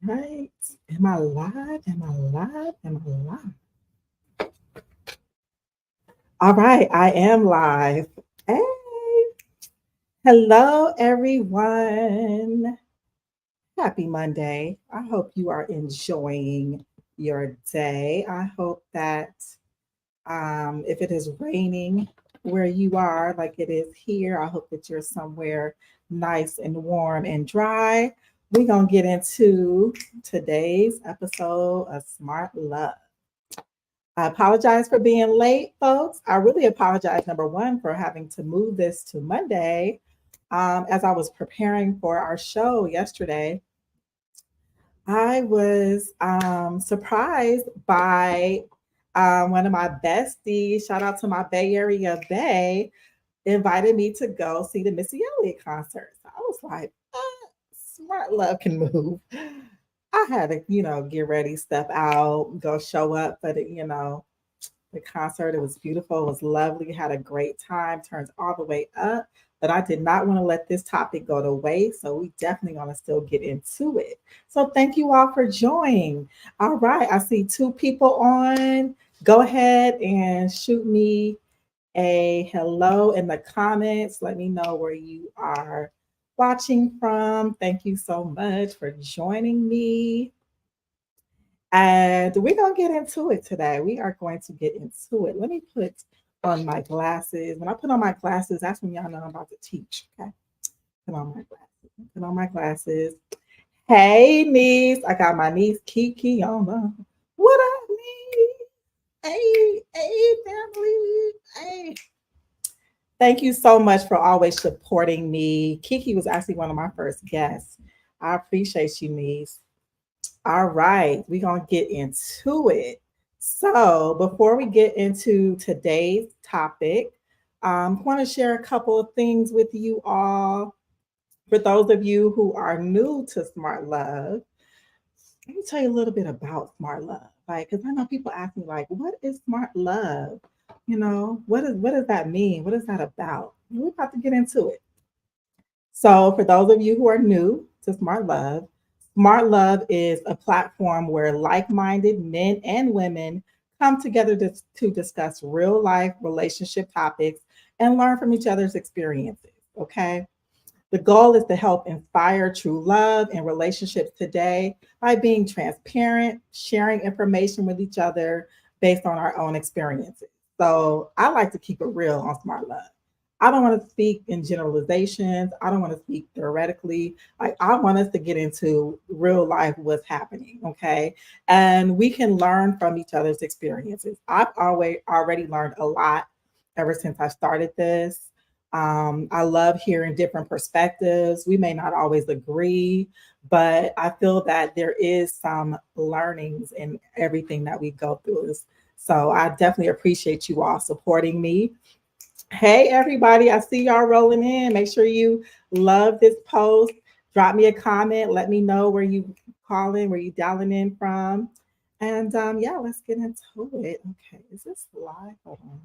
Right. Am I live? Am I live? Am I live? All right, I am live. Hey, hello everyone. Happy Monday. I hope you are enjoying your day. I hope that if it is raining where you are, like it is here, I hope that you're somewhere nice and warm and dry. We're going to get into today's episode of Smart Love. I apologize for being late, folks. I really apologize, number one, for having to move this to Monday. As I was preparing for our show yesterday, I was surprised by one of my besties, shout out to my Bay Area Bay, invited me to go see the Missy Elliott concert. So I was like, smart love can move. I had to, get ready, step out, go show up for the concert. It was beautiful. It was lovely. Had a great time. Turns all the way up. But I did not want to let this topic go to waste. So we definitely want to still get into it. So thank you all for joining. All right. I see two people on. Go ahead and shoot me a hello in the comments. Let me know where you are watching from. Thank you so much for joining me. And we're going to get into it today. We are going to get into it. Let me put on my glasses. When I put on my glasses, that's when y'all know I'm about to teach. Okay. Put on my glasses. Put on my glasses. Hey, niece. I got my niece Kiki on the. What up, niece? Hey, family. Hey. Thank you so much for always supporting me. Kiki was actually one of my first guests. I appreciate you, niece. All right, we're going to get into it. So, before we get into today's topic, I want to share a couple of things with you all. For those of you who are new to Smart Love, let me tell you a little bit about Smart Love. Like, because I know people ask me, like, what is Smart Love? What does that mean? What is that about? We're about to get into it. So, for those of you who are new to Smart Love is a platform where like minded men and women come together to discuss real life relationship topics and learn from each other's experiences. Okay. The goal is to help inspire true love in relationships today by being transparent, sharing information with each other based on our own experiences. So I like to keep it real on Smart Love. I don't want to speak in generalizations. I don't want to speak theoretically. Like I want us to get into real life what's happening, okay? And we can learn from each other's experiences. I've always already learned a lot ever since I started this. I love hearing different perspectives. We may not always agree, but I feel that there is some learnings in everything that we go through. So I definitely appreciate you all supporting me. Hey, everybody, I see y'all rolling in. Make sure you love this post. Drop me a comment. Let me know where you calling, where you dialing in from. And yeah, let's get into it. Okay, is this live? Hold on.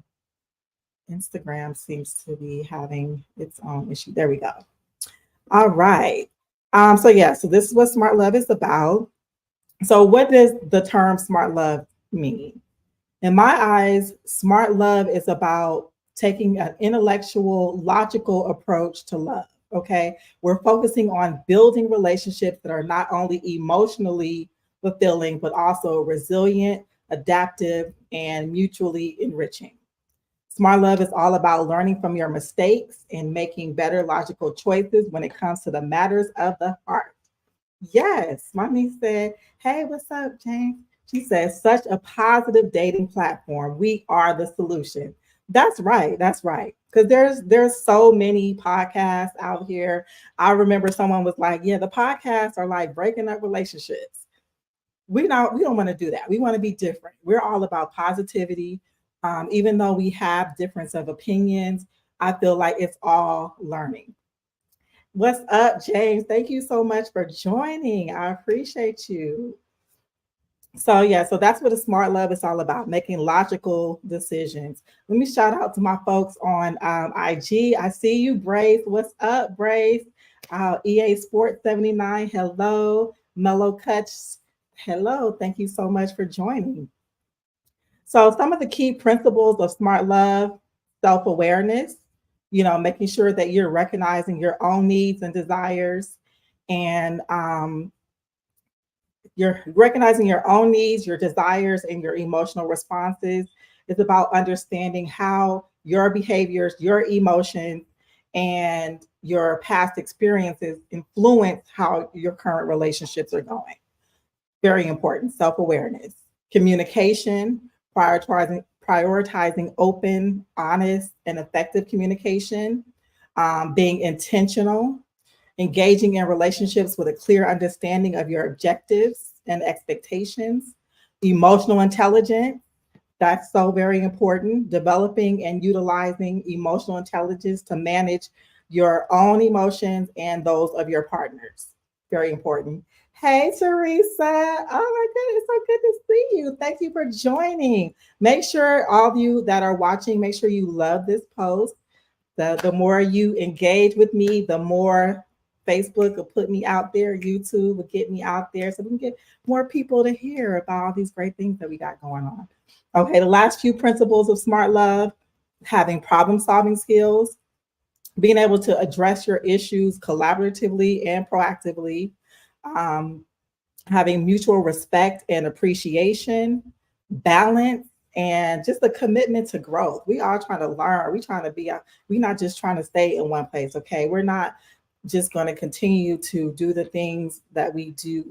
Instagram seems to be having its own issue. There we go. All right. So yeah, so this is what smart love is about. So what does the term smart love mean? In my eyes, smart love is about taking an intellectual, logical approach to love. Okay. We're focusing on building relationships that are not only emotionally fulfilling, but also resilient, adaptive, and mutually enriching. Smart love is all about learning from your mistakes and making better logical choices when it comes to the matters of the heart. Yes, my niece said, "Hey, what's up, James?" She says, "Such a positive dating platform. We are the solution." That's right. That's right. Because there's so many podcasts out here. I remember someone was like, "Yeah, the podcasts are like breaking up relationships." We don't want to do that. We want to be different. We're all about positivity. Even though we have difference of opinions, I feel like it's all learning. What's up, James? Thank you so much for joining. I appreciate you. So yeah, so that's what a smart love is all about, making logical decisions. Let me shout out to my folks on IG. I see you, Brace. What's up, Brace? EA Sports 79. Hello. Mellow Cuts. Hello, thank you so much for joining. So, some of the key principles of smart love: self awareness, making sure that you're recognizing your own needs and desires, and you're recognizing your own needs, your desires, and your emotional responses. It's about understanding how your behaviors, your emotions, and your past experiences influence how your current relationships are going. Very important. Self awareness, communication, prioritizing open, honest, and effective communication, being intentional, engaging in relationships with a clear understanding of your objectives and expectations, emotional intelligence. That's so very important. Developing and utilizing emotional intelligence to manage your own emotions and those of your partners. Very important. Hey, Teresa. Oh my goodness, so good to see you. Thank you for joining. Make sure all of you that are watching, make sure you love this post. The more you engage with me, the more Facebook will put me out there, YouTube will get me out there so we can get more people to hear about all these great things that we got going on. Okay, the last few principles of smart love: having problem solving skills, being able to address your issues collaboratively and proactively, um, having mutual respect and appreciation, balance, and just a commitment to growth. We all trying to learn. We trying to be. We're not just trying to stay in one place. Okay, we're not just going to continue to do the things that we do,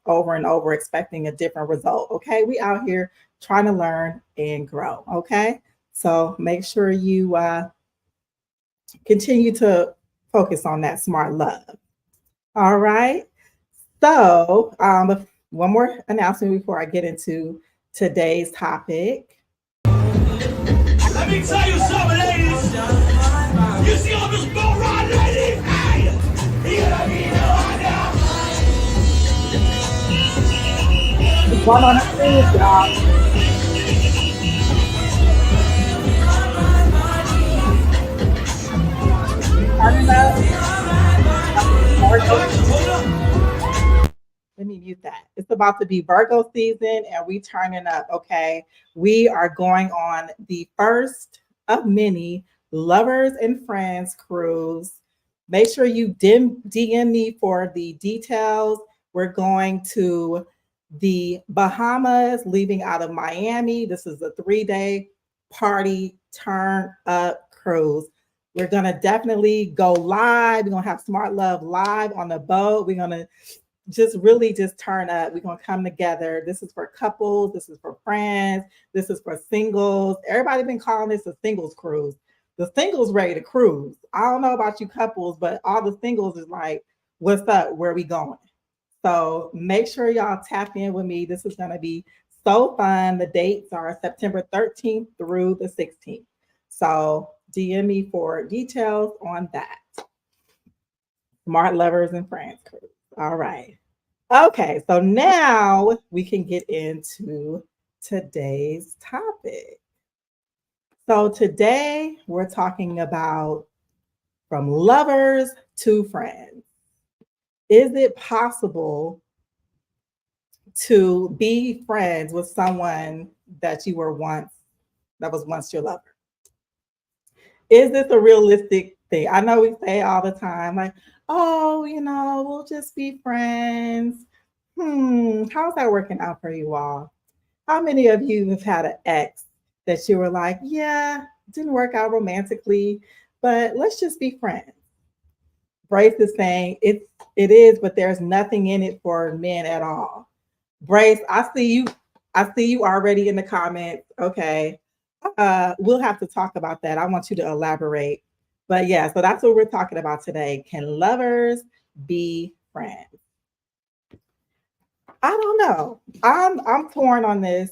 over and over, expecting a different result. Okay, we out here trying to learn and grow. Okay, so make sure you continue to focus on that smart love. All right. So, one more announcement before I get into today's topic. Let me tell you something, ladies. You see all this boat ride, ladies? Hey! You don't need no idea. It's one on the cruise, y'all. Turning up. Let me mute that. It's about to be Virgo season and we turning up. Okay. We are going on the first of many Lovers and Friends cruise. Make sure you DM me for the details. We're going to the Bahamas, leaving out of Miami. This is a 3-day party turn up cruise. We're going to definitely go live. We're going to have Smart Love live on the boat. We're going to just really just turn up. We're going to come together. This is for couples. This is for friends. This is for singles. Everybody been calling this a singles cruise. The singles ready to cruise. I don't know about you couples, but all the singles is like, what's up? Where are we going? So make sure y'all tap in with me. This is going to be so fun. The dates are September 13th through the 16th. So DM me for details on that. Smart Lovers and Friends cruise. All right. Okay, so now we can get into today's topic. So today we're talking about from lovers to friends. Is it possible to be friends with someone that you were once, that was once your lover? Is this a realistic thing? I know we say all the time, like, oh, we'll just be friends. How's that working out for you all? How many of you have had an ex that you were like, yeah, didn't work out romantically, but let's just be friends? Brace is saying it is, but there's nothing in it for men at all. Brace, I see you. I see you already in the comments. Okay. We'll have to talk about that. I want you to elaborate. But yeah, so that's what we're talking about today. Can lovers be friends? I don't know. I'm torn on this.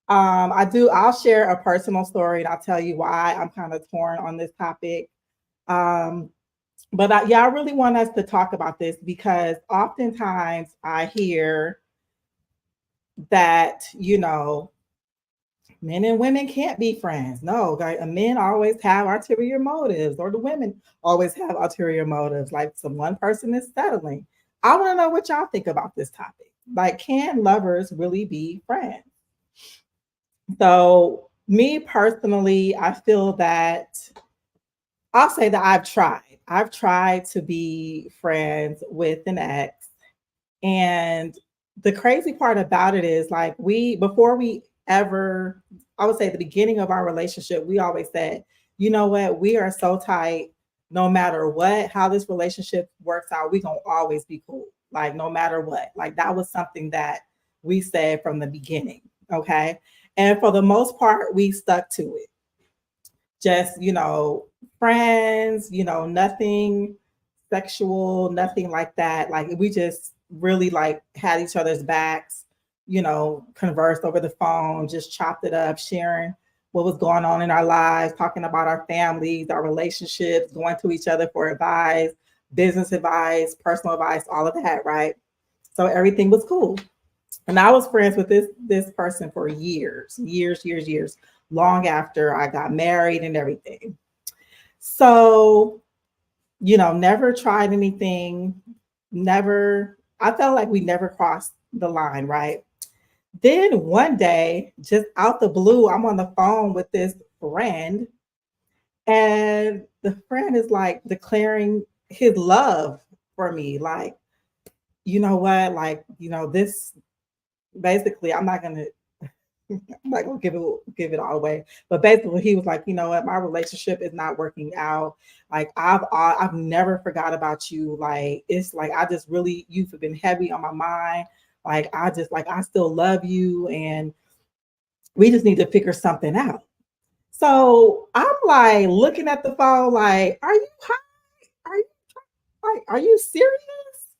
I'll share a personal story and I'll tell you why I'm kind of torn on this topic. But I really want us to talk about this because oftentimes I hear that, men and women can't be friends. No, men always have ulterior motives, or the women always have ulterior motives. Like one person is settling. I want to know what y'all think about this topic. Like, can lovers really be friends? So, me personally, I feel that I'll say that I've tried. I've tried to be friends with an ex. And the crazy part about it is like before we ever, I would say the beginning of our relationship, we always said, you know what, we are so tight, no matter what, how this relationship works out, we gonna always be cool. Like no matter what. Like that was something that we said from the beginning. Okay. And for the most part, we stuck to it. Just, friends, nothing sexual, nothing like that. Like we just really like had each other's backs, conversed over the phone, just chopped it up, sharing what was going on in our lives, talking about our families, our relationships, going to each other for advice, business advice, personal advice, all of that, right? So everything was cool. And I was friends with this person for years, years, years, years, long after I got married and everything. So, never tried anything, never, I felt like we never crossed the line, right? Then one day, just out the blue, I'm on the phone with this friend, and the friend is like declaring his love for me. Like, you know what? Like, this basically, I'm not gonna give it all away. But basically, he was like, you know what, my relationship is not working out. Like I've never forgot about you. Like it's like I just really you've been heavy on my mind. Like I still love you, and we just need to figure something out. So I'm like looking at the phone, like, are you high? Are you like, are you serious?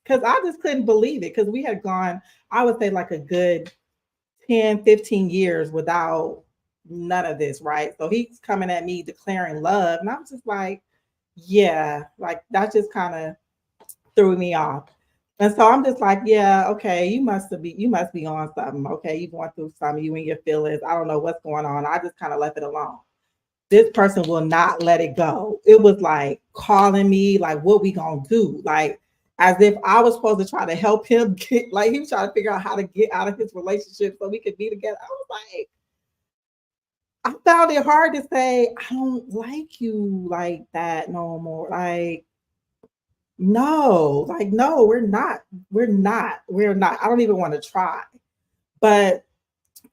Because I just couldn't believe it. Because we had gone, I would say, like a good 10, 15 years without none of this, right? So he's coming at me declaring love. And I was just like, yeah, like that just kind of threw me off. And so I'm just like, yeah, okay, you must be on something. Okay, you going through something, you and your feelings. I don't know what's going on. I just kind of left it alone. This person will not let it go. It was like calling me, like, what we gonna do? Like, as if I was supposed to try to help him get, like, he was trying to figure out how to get out of his relationship so we could be together. I was like, I found it hard to say, I don't like you like that no more. Like, no, like, no, we're not. We're not. I don't even want to try. But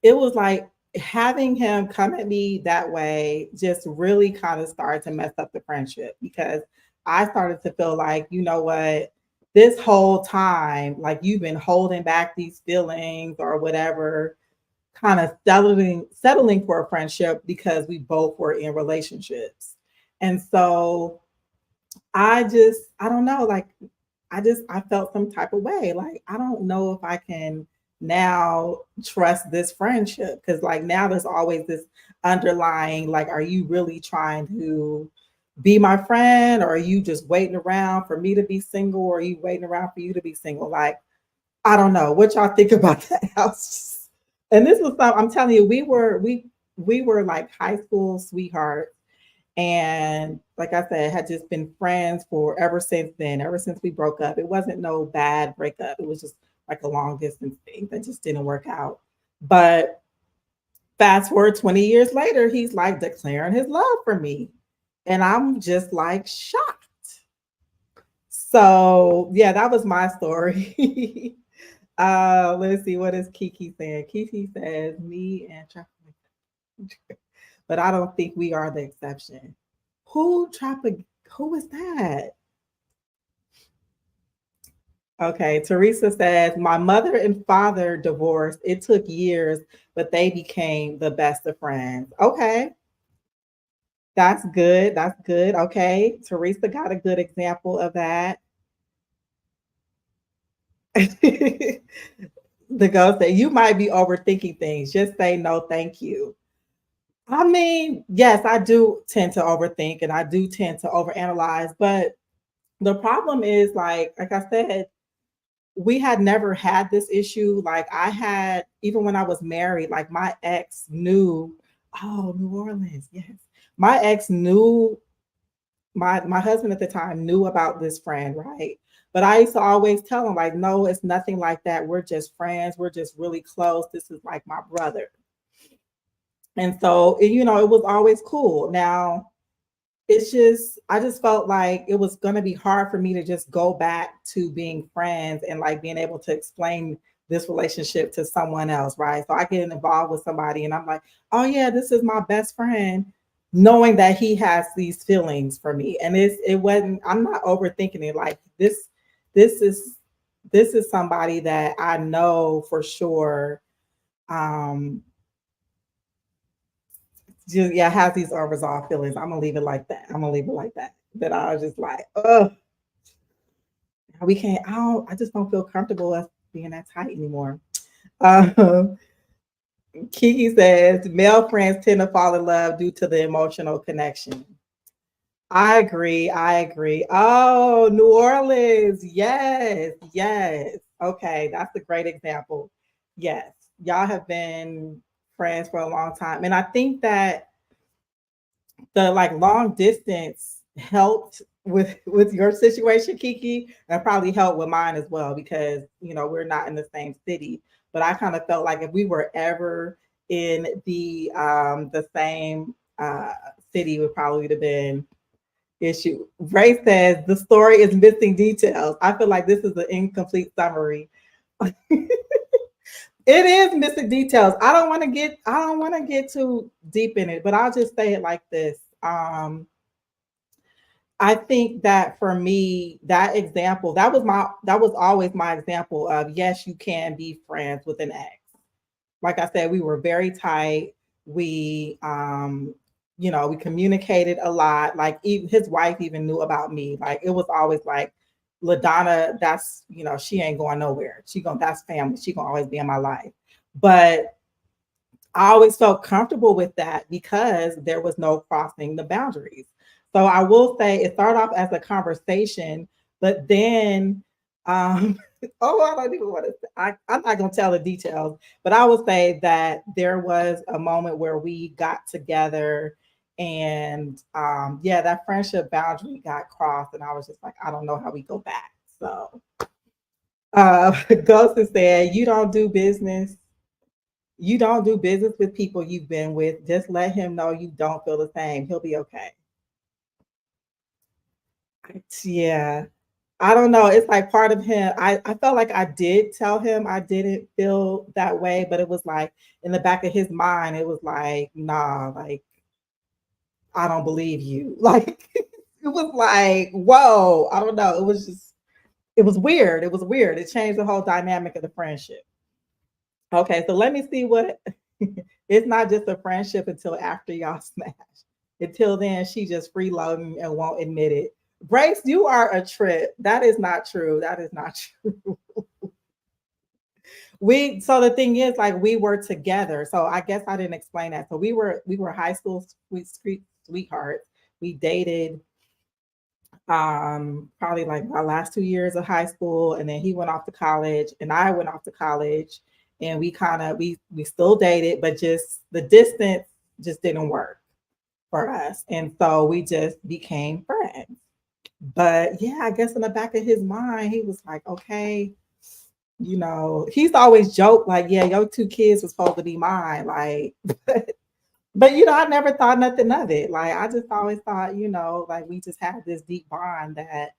it was like having him come at me that way just really kind of started to mess up the friendship because I started to feel like, you know what, this whole time, like you've been holding back these feelings or whatever, kind of settling for a friendship because we both were in relationships. And so I don't know, like I felt some type of way. Like I don't know if I can now trust this friendship because like now there's always this underlying like, are you really trying to be my friend or are you just waiting around for me to be single or are you waiting around for you to be single? Like I don't know what y'all think about that house. And this was I'm telling you, we were like high school sweethearts and like I said, had just been friends for ever since then, ever since we broke up. It wasn't no bad breakup. It was just like a long distance thing that just didn't work out. But fast forward 20 years later, he's like declaring his love for me. And I'm just like shocked. So yeah, that was my story. Let's see, what is Kiki saying? Kiki says, me and but I don't think we are the exception. Who traffic? Who was that? Okay, Teresa says, my mother and father divorced. It took years, but they became the best of friends. Okay, that's good. That's good. Okay, Teresa got a good example of that. The ghost said, you might be overthinking things. Just say no, thank you. I mean, yes, I do tend to overthink and I do tend to overanalyze, but the problem is like I said, we had never had this issue. Like I had, even when I was married, like my ex knew, oh, New Orleans, yes. My ex knew my husband at the time knew about this friend, right? But I used to always tell him, like, no, it's nothing like that. We're just friends. We're just really close. This is like my brother. And so, it was always cool. Now, it's just, I just felt like it was going to be hard for me to just go back to being friends and like being able to explain this relationship to someone else, right? So I get involved with somebody and I'm like, oh yeah, this is my best friend, knowing that he has these feelings for me. And it wasn't, I'm not overthinking it. Like this is this is somebody that I know for sure um just, yeah, has these unresolved feelings. I'm gonna leave it like that. I'm gonna leave it like that. That I was just like, oh, we can't. I just don't feel comfortable us being that tight anymore. Um, Kiki says male friends tend to fall in love due to the emotional connection. I agree. I agree. Oh, New Orleans. Yes. Yes. Okay. That's a great example. Yes. Y'all have been friends for a long time. And I think that the like long distance helped with your situation, Kiki, and probably helped with mine as well because we're not in the same city. But I kind of felt like if we were ever in the same city, would probably have been issue. Ray says the story is missing details. I feel like this is an incomplete summary. It is missing details. I don't want to get too deep in it, but I'll just say it like this. I think that for me, that example, that was always my example of yes, you can be friends with an ex. Like I said, we were very tight. We communicated a lot. Like even his wife even knew about me. Like it was always like LaDonna, that's she ain't going nowhere. That's family. She gonna always be in my life. But I always felt comfortable with that because there was no crossing the boundaries. So I will say it started off as a conversation, but then, oh, I don't even want to. I'm not going to tell the details, but I will say that there was a moment where we got together, and yeah, that friendship boundary got crossed, and I was just like, I don't know how we go back. So, Ghost is saying, you don't do business with people you've been with. Just let him know you don't feel the same. He'll be okay. Yeah. I don't know. It's like part of him. I felt like I did tell him I didn't feel that way, but it was like in the back of his mind, it was like, nah, like, I don't believe you. Like, it was like, whoa, I don't know. It was weird. It was weird. It changed the whole dynamic of the friendship. Okay, so let me see what it's not just a friendship until after y'all smash. Until then, she just freeloading and won't admit it. Brace, you are a trip. That is not true. That is not true. So the thing is, like, we were together. So I guess I didn't explain that. So we were high school sweethearts. We dated probably like my last 2 years of high school, and then he went off to college and I went off to college, and we kind of we still dated, but just the distance just didn't work for us, and so we just became friends. But yeah, I guess in the back of his mind he was like, okay, he's always joked like, yeah, your two kids was supposed to be mine, like but I never thought nothing of it. Like I just always thought, like we just had this deep bond that,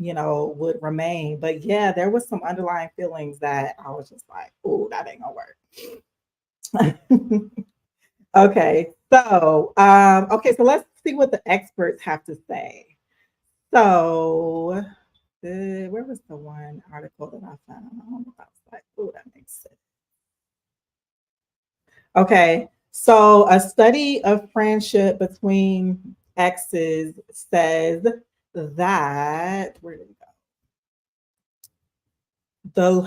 would remain. But yeah, there was some underlying feelings that I was just like, oh, that ain't gonna work. Okay. So let's see what the experts have to say. So where was the one article that I found? I was like, oh, that makes sense. Okay. So a study of friendship between exes says that where did it go?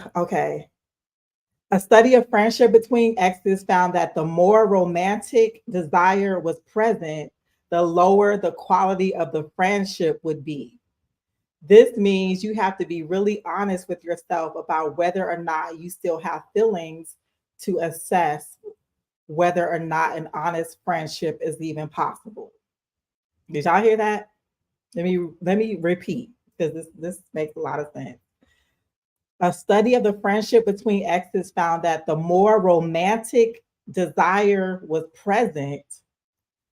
A study of friendship between exes found that the more romantic desire was present, the lower the quality of the friendship would be. This means you have to be really honest with yourself about whether or not you still have feelings to assess whether or not an honest friendship is even possible. Did y'all hear that? Let me repeat, because this makes a lot of sense. A study of the friendship between exes found that the more romantic desire was present,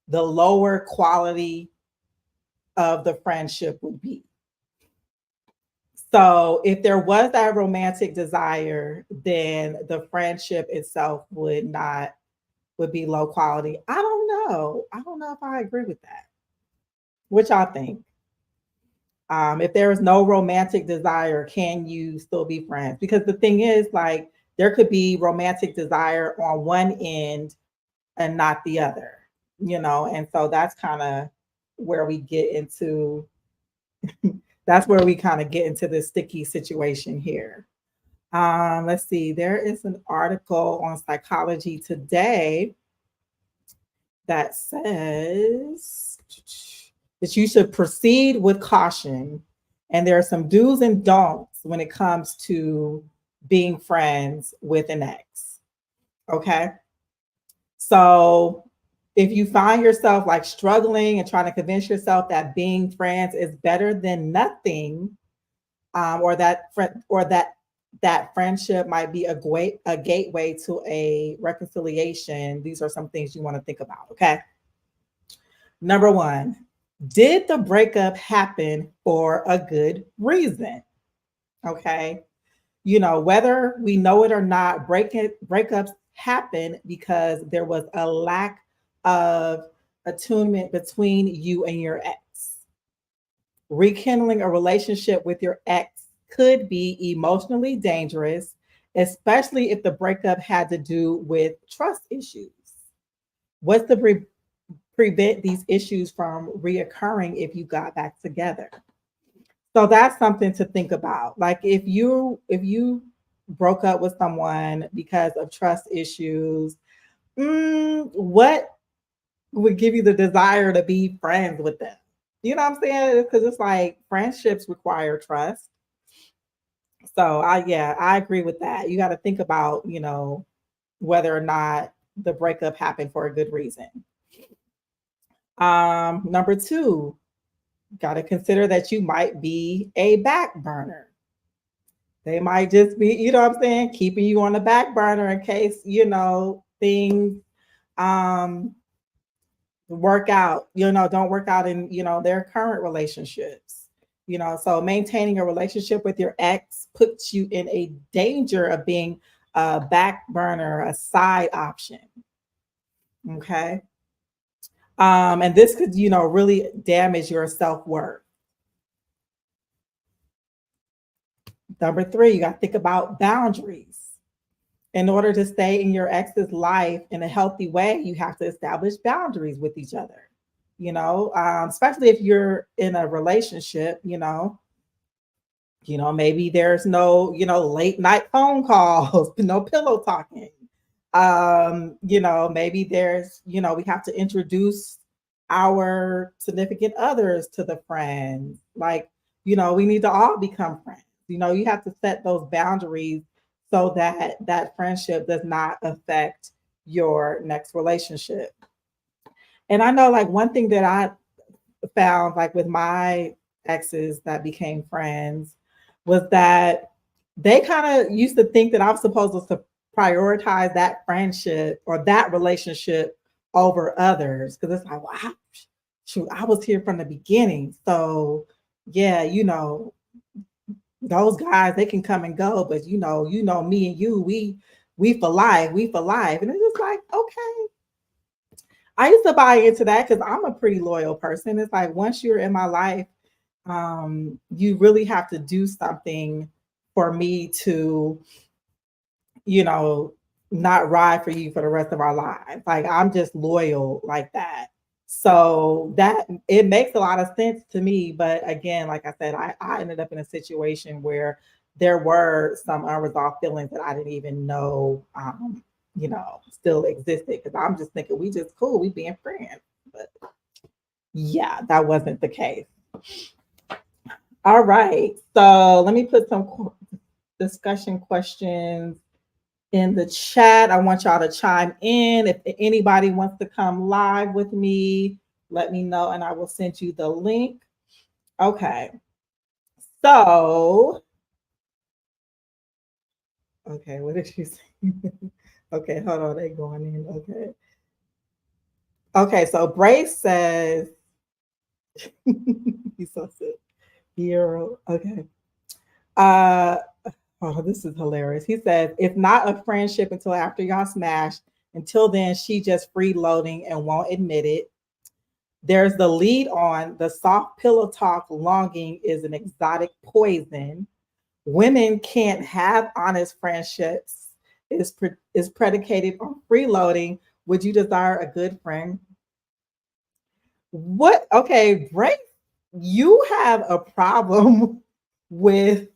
the lower quality of the friendship would be. So if there was that romantic desire, then the friendship itself would be low quality. I don't know. I don't know if I agree with that. What y'all think? If there is no romantic desire, can you still be friends? Because the thing is, like, there could be romantic desire on one end and not the other, and so that's kind of where we get into that's where we kind of get into this sticky situation here. Let's see, there is an article on Psychology Today that says that you should proceed with caution. And there are some do's and don'ts when it comes to being friends with an ex. Okay. So if you find yourself like struggling and trying to convince yourself that being friends is better than nothing, or that friendship might be a gateway to a reconciliation, these are some things you want to think about. Okay. Number one, did the breakup happen for a good reason? Okay. Whether we know it or not, breakups happen because there was a lack of attunement between you and your ex. Rekindling a relationship with your ex could be emotionally dangerous, especially if the breakup had to do with trust issues. What's to prevent these issues from reoccurring if you got back together? So that's something to think about. Like if you broke up with someone because of trust issues, what would give you the desire to be friends with them? You know what I'm saying? Because it's like friendships require trust. So I agree with that. You got to think about, whether or not the breakup happened for a good reason. Number two, got to consider that you might be a back burner. They might just be, what I'm saying, keeping you on the back burner in case, things um work out, don't work out in, their current relationships. So maintaining a relationship with your ex puts you in a danger of being a back burner, a side option. Okay. And this could, really damage your self-worth. Number three, you got to think about boundaries. In order to stay in your ex's life in a healthy way, you have to establish boundaries with each other. Especially if you're in a relationship. Maybe there's no, late night phone calls, no pillow talking. Maybe there's, we have to introduce our significant others to the friends. Like, we need to all become friends. You have to set those boundaries so that that friendship does not affect your next relationship. And I know, like, one thing that I found, like, with my exes that became friends, was that they kind of used to think that I was supposed to prioritize that friendship or that relationship over others, because it's like, wow, shoot, I was here from the beginning. So yeah, those guys, they can come and go, but me and you, we for life, we for life. And it's just like, okay. I used to buy into that because I'm a pretty loyal person. It's like, once you're in my life, you really have to do something for me to, you know, not ride for you for the rest of our lives. Like, I'm just loyal like that. So that it makes a lot of sense to me. But again, like I said, I ended up in a situation where there were some unresolved feelings that I didn't even know, still existed. Because I'm just thinking we just cool, we being friends. But yeah, that wasn't the case. All right. So let me put some discussion questions in the chat. I want y'all to chime in. If anybody wants to come live with me, let me know and I will send you the link. Okay. So, okay, what did she say? Okay, hold on, they going in. Okay. Okay, so Brace says he's so sick. Hero. Okay. Uh oh, this is hilarious. He says it's not a friendship until after y'all smash. Until then, she just freeloading and won't admit it. There's the lead on the soft pillow talk longing is an exotic poison. Women can't have honest friendships. Is predicated on freeloading. Would you desire a good friend? What? Okay, Brace, you have a problem with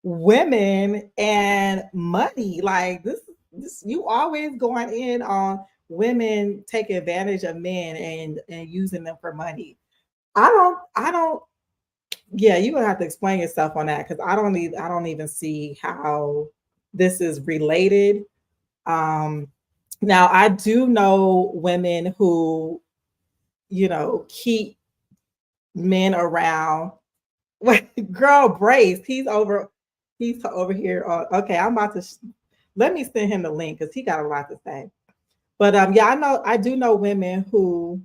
women and money. Like this you always going in on women taking advantage of men and using them for money. I don't yeah, you're gonna have to explain yourself on that because I don't even see how this is related. Um Now I do know women who, keep men around. Wait, girl, Brace, he's over here. Okay, I'm about to let me send him the link because he got a lot to say. But yeah, I do know women who.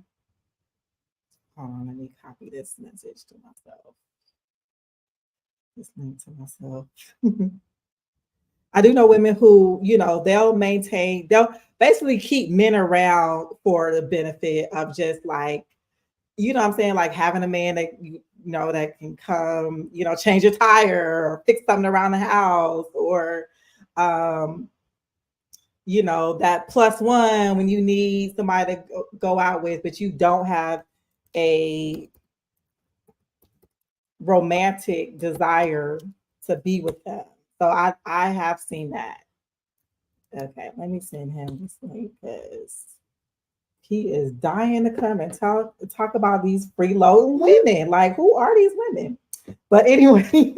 Hold on, let me copy this message to myself. This link to myself. I do know women who, they'll basically keep men around for the benefit of just like, what I'm saying, like having a man that that can come, change your tire or fix something around the house, or um, that plus one when you need somebody to go out with, but you don't have a romantic desire to be with them. So I have seen that. Okay, let me send him this link because he is dying to come and talk about these freeloading women. Like, who are these women? But anyway,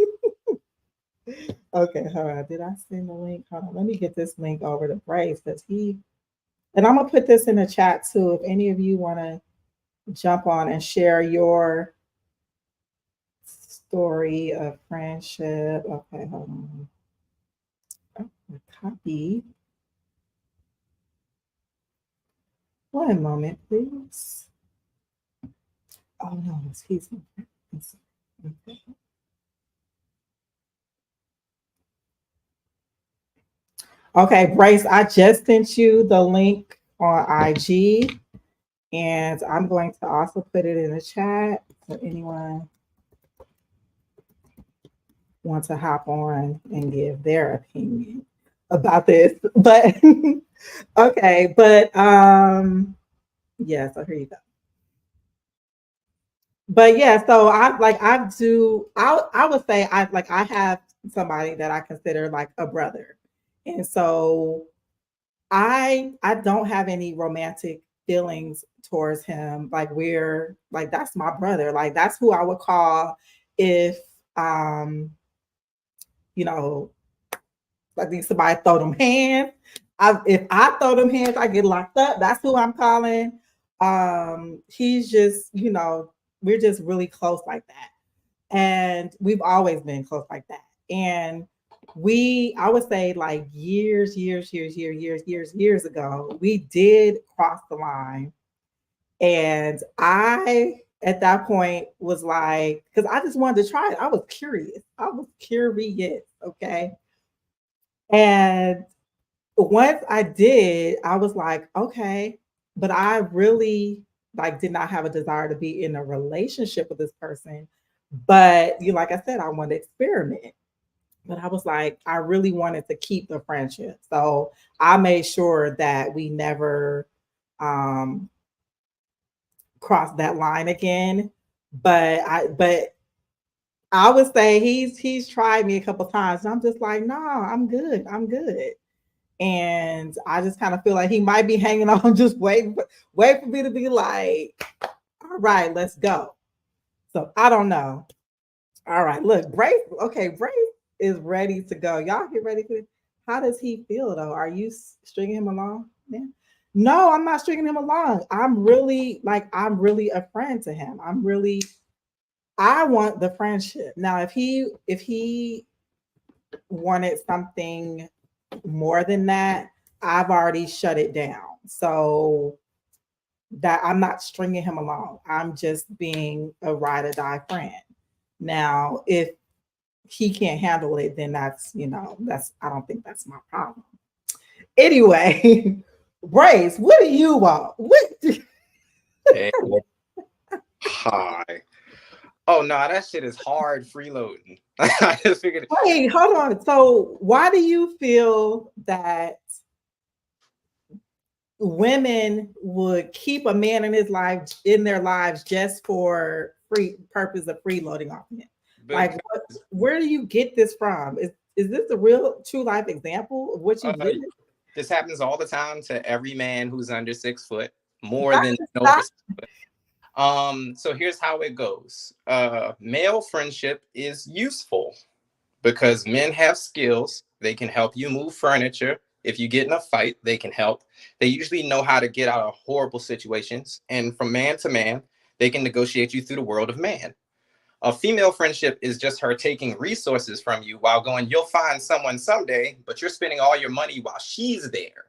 okay, hold on. Did I send the link? Hold on. Let me get this link over to Brace because and I'm gonna put this in the chat too. If any of you want to jump on and share your story of friendship. Okay, hold on. Oh, copy. One moment, please. Oh no, excuse me. Okay. Okay, Brace, I just sent you the link on IG, and I'm going to also put it in the chat so anyone wants to hop on and give their opinion about this. But okay, but yeah, so here you go. But yeah, so I would say I have somebody that I consider like a brother. And so I don't have any romantic feelings towards him. Like we're like that's my brother. Like that's who I would call if um you know like if somebody throw them hands. If I throw them hands, I get locked up. That's who I'm calling. He's just we're just really close like that, and we've always been close like that. And I would say like years ago, we did cross the line. And I, at that point, was like, because I just wanted to try it. I was curious. I was curious. Okay. And once I did, I was like, okay, but I really like did not have a desire to be in a relationship with this person. But like I said, I wanted to experiment. But I was like, I really wanted to keep the friendship. So I made sure that we never um crossed that line again. But I would say he's tried me a couple times. And I'm just like, no, I'm good. I'm good. And I just kind of feel like he might be hanging on, just wait for me to be like, all right, let's go. So I don't know. All right, look, Brace. Okay, Brace is ready to go. Y'all get ready for. How does he feel though? Are you stringing him along? Yeah. No, I'm not stringing him along. I'm really a friend to him. I'm really I want the friendship. Now, if he wanted something more than that, I've already shut it down. So that I'm not stringing him along. I'm just being a ride or die friend. Now, if he can't handle it, then that's I don't think that's my problem. Anyway, Brace, what do you want? Hey, hi. Oh no, that shit is hard freeloading. I just figured. Wait, hold on. So why do you feel that women would keep a man in their lives just for free purpose of freeloading off him? Like, Because where do you get this from? Is this a real true life example of what you uh, did? this happens all the time to every man who's under 6 foot, more Got than to over stop. 6 foot. So here's how it goes. Male friendship is useful because men have skills. They can help you move furniture. If you get in a fight, they can help. They usually know how to get out of horrible situations. And from man to man, they can negotiate you through the world of man. A female friendship is just her taking resources from you while going, you'll find someone someday, but you're spending all your money while she's there.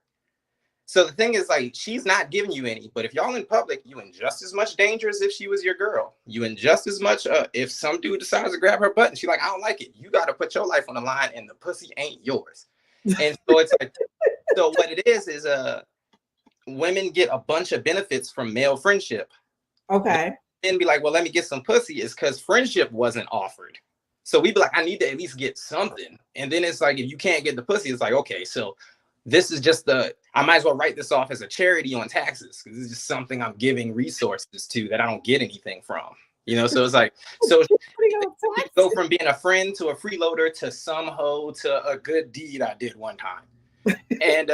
So the thing is, like, she's not giving you any, but if y'all in public, you in just as much danger as if she was your girl. You in just as much, if some dude decides to grab her butt and she's like, I don't like it. You got to put your life on the line and the pussy ain't yours. And so it's like, so what it is, women get a bunch of benefits from male friendship. Okay. And be like, well, let me get some pussy is because friendship wasn't offered. So we be like, I need to at least get something. And then it's like, if you can't get the pussy, it's like, okay, so this is just I might as well write this off as a charity on taxes because this is just something I'm giving resources to that I don't get anything from. So it's like, so you go from being a friend to a freeloader to some hoe to a good deed I did one time. And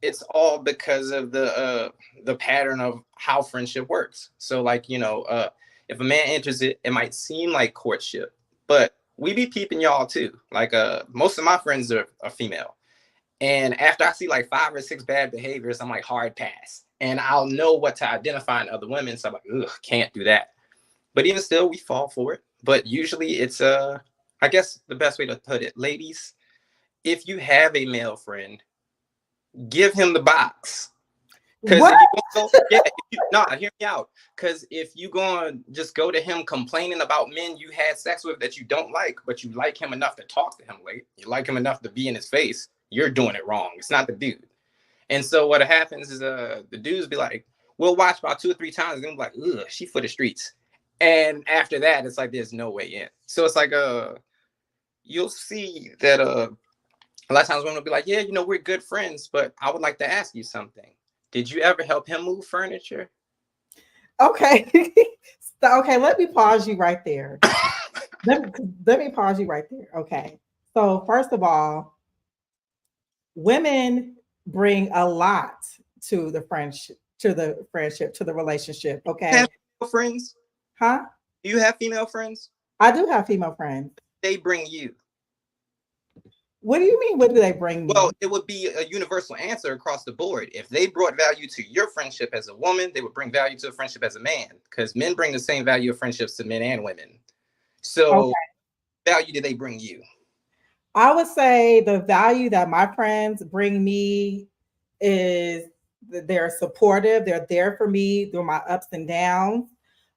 it's all because of the pattern of how friendship works. So like, if a man enters it, it might seem like courtship, but we be peeping y'all too. Like most of my friends are female. And after I see like 5 or 6 bad behaviors, I'm like, hard pass. And I'll know what to identify in other women. So I'm like, ugh, can't do that. But even still, we fall for it. But usually it's, I guess the best way to put it, ladies, if you have a male friend, give him the box. Because hear me out. Because if you gonna just go to him complaining about men you had sex with that you don't like, but you like him enough to talk to him late, you like him enough to be in his face, you're doing it wrong. It's not the dude. And so what happens is the dudes be like, we'll watch about 2 or 3 times and then be like, ugh, she for the streets. And after that, it's like there's no way in. So it's like you'll see that a lot of times women will be like, yeah, we're good friends, but I would like to ask you something. Did you ever help him move furniture? Okay. Okay, let me pause you right there. let me pause you right there. Okay. So first of all, women bring a lot to the friendship, to the relationship. Okay. Have female friends? Huh? Do you have female friends? I do have female friends. They bring you. What do you mean? What do they bring me? Well, it would be a universal answer across the board. If they brought value to your friendship as a woman, they would bring value to a friendship as a man, because men bring the same value of friendships to men and women. So, okay. Value do they bring you? I would say the value that my friends bring me is that they're supportive. They're there for me through my ups and downs.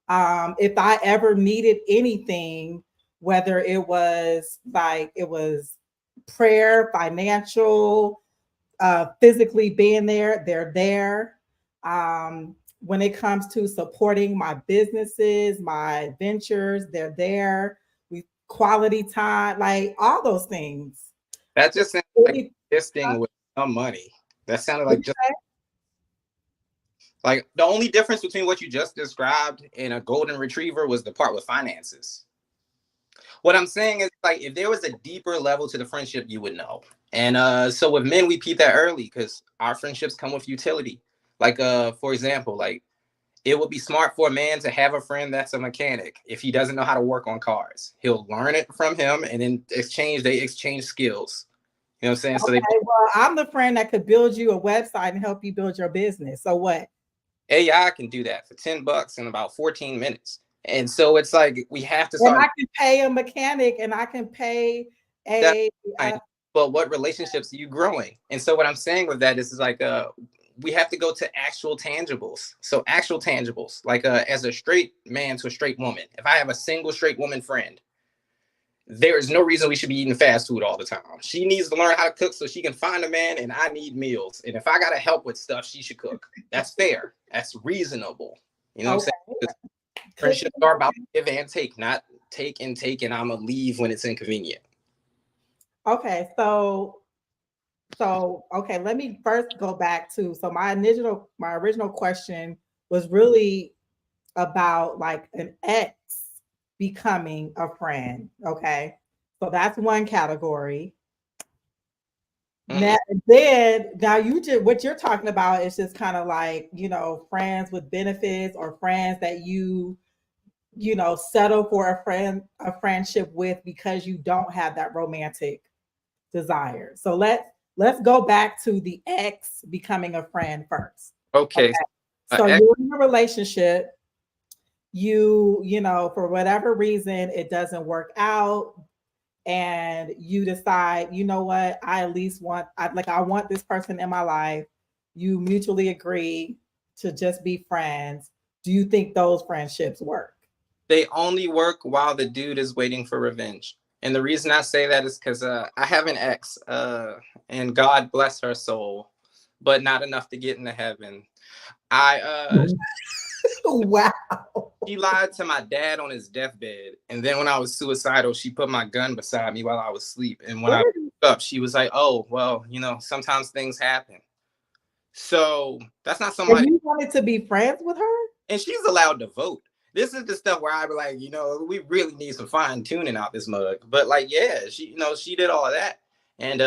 If I ever needed anything, whether it was prayer, financial, physically being there, they're there. When it comes to supporting my businesses, my ventures, they're there. We quality time, like all those things. That just sounds like existing with some money. That sounded like just like the only difference between what you just described and a golden retriever was the part with finances. What I'm saying is, like, if there was a deeper level to the friendship, you would know. And so with men, we peep that early because our friendships come with utility. Like, for example, like it would be smart for a man to have a friend that's a mechanic. If he doesn't know how to work on cars, he'll learn it from him, and then they exchange skills. You know what I'm saying? Okay, well, I'm the friend that could build you a website and help you build your business. So what? AI can do that for $10 in about 14 minutes. And so it's like we have to And start. I can pay a mechanic, and I can pay That's a. fine. But what relationships are you growing? And so what I'm saying with that is like we have to go to actual tangibles. So actual tangibles, like as a straight man to a straight woman. If I have a single straight woman friend, there is no reason we should be eating fast food all the time. She needs to learn how to cook so she can find a man, and I need meals. And if I gotta help with stuff, she should cook. That's fair. That's reasonable. You know what I'm saying? Friendships are about give and take, not take and take, and I'm gonna leave when it's inconvenient. Okay, so okay, let me first go back to my original question was really about like an ex becoming a friend. Okay, so that's one category. Now you just what you're talking about is just kind of like, you know, friends with benefits, or friends that you know, settle for a friendship with because you don't have that romantic desire. So let's go back to the ex becoming a friend first. Okay. So you're in a relationship, you know, for whatever reason it doesn't work out, and you decide, you know what, I want this person in my life. You mutually agree to just be friends. Do you think those friendships work? They only work while the dude is waiting for revenge. And the reason I say that is because I have an ex, and God bless her soul, but not enough to get into heaven. Wow. She lied to my dad on his deathbed, and then when I was suicidal, she put my gun beside me while I was asleep. And when I woke up, she was like, "Oh, well, you know, sometimes things happen." So that's not somebody. And you wanted to be friends with her, and she's allowed to vote. This is the stuff where I be like, you know, we really need some fine tuning out this mug. But like, yeah, she, you know, she did all of that. And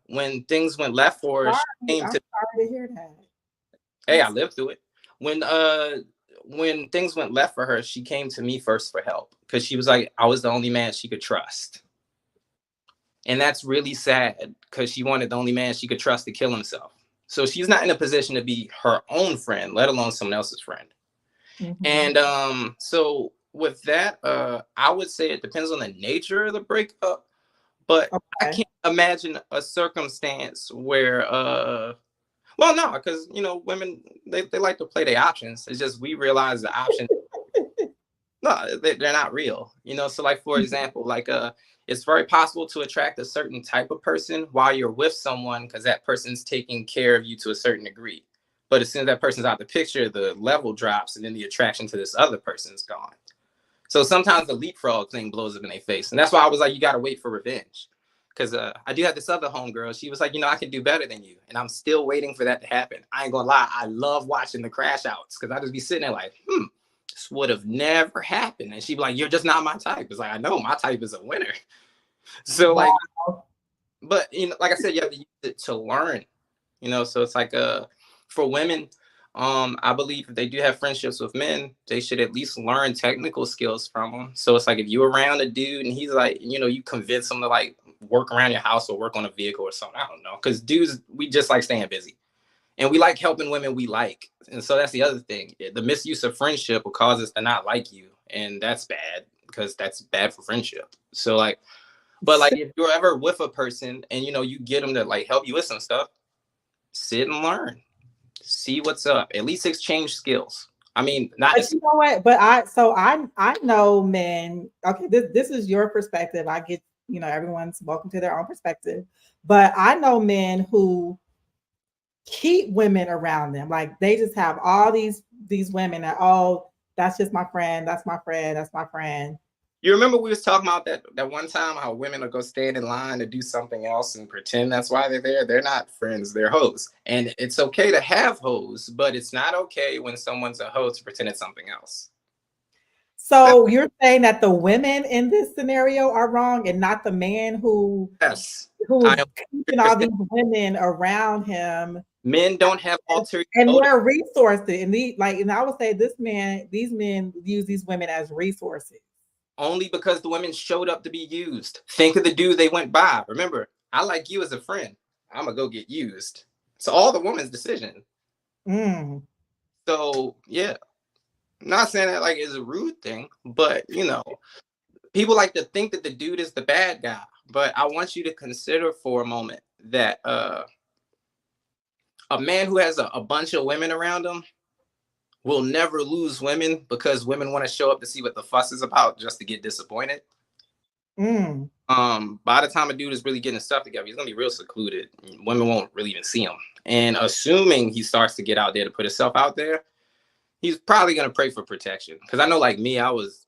when things went left for her, I'm sorry to hear that. Hey, I lived through it. When things went left for her, she came to me first for help because she was like, I was the only man she could trust. And that's really sad because she wanted the only man she could trust to kill himself. So she's not in a position to be her own friend, let alone someone else's friend. Mm-hmm. And so with that, I would say it depends on the nature of the breakup, but I can't imagine a circumstance where well, no, because you know, women they like to play their options. It's just we realize the options no, they're not real, you know. So like, for example, like it's very possible to attract a certain type of person while you're with someone because that person's taking care of you to a certain degree. But as soon as that person's out the picture, the level drops and then the attraction to this other person's gone. So sometimes the leapfrog thing blows up in their face. And that's why I was like, you got to wait for revenge. Because I do have this other homegirl. She was like, you know, I can do better than you. And I'm still waiting for that to happen. I ain't going to lie. I love watching the crash outs because I just be sitting there like, this would have never happened. And she'd be like, you're just not my type. It's like, I know my type is a winner. So like, but, you know, like I said, you have to use it to learn, you know, so it's like for women, I believe if they do have friendships with men, they should at least learn technical skills from them. So it's like if you're around a dude and he's like, you know, you convince him to like work around your house or work on a vehicle or something. I don't know. Because dudes, we just like staying busy. And we like helping women we like. And so that's the other thing. The misuse of friendship will cause us to not like you. And that's bad because that's bad for friendship. So like, but like if you're ever with a person and, you know, you get them to like help you with some stuff, sit and learn. See what's up. At least exchange skills. I mean, not. But you know what? But I know men. Okay, this is your perspective. I get, you know, everyone's welcome to their own perspective. But I know men who keep women around them. Like they just have all these women that, oh, that's just my friend. That's my friend. That's my friend. You remember we was talking about that one time how women will go stand in line to do something else and pretend that's why they're there. They're not friends, they're hoes. And it's okay to have hoes, but it's not okay when someone's a hoe to pretend it's something else. So you're saying that the women in this scenario are wrong and not the man who is keeping all these women around him. Men don't have ulterior and more resources. And I would say these men use these women as resources. Only because the women showed up to be used. Think of the dude they went by. Remember, I like you as a friend. I'm gonna go get used. It's all the woman's decision. So yeah, I'm not saying that like is a rude thing, but you know, people like to think that the dude is the bad guy. But I want you to consider for a moment that a man who has a bunch of women around him will never lose women because women want to show up to see what the fuss is about just to get disappointed. Mm. By the time a dude is really getting his stuff together, he's gonna be real secluded. Women won't really even see him. And assuming he starts to get out there to put himself out there, he's probably gonna pray for protection. Because I know, like me, I was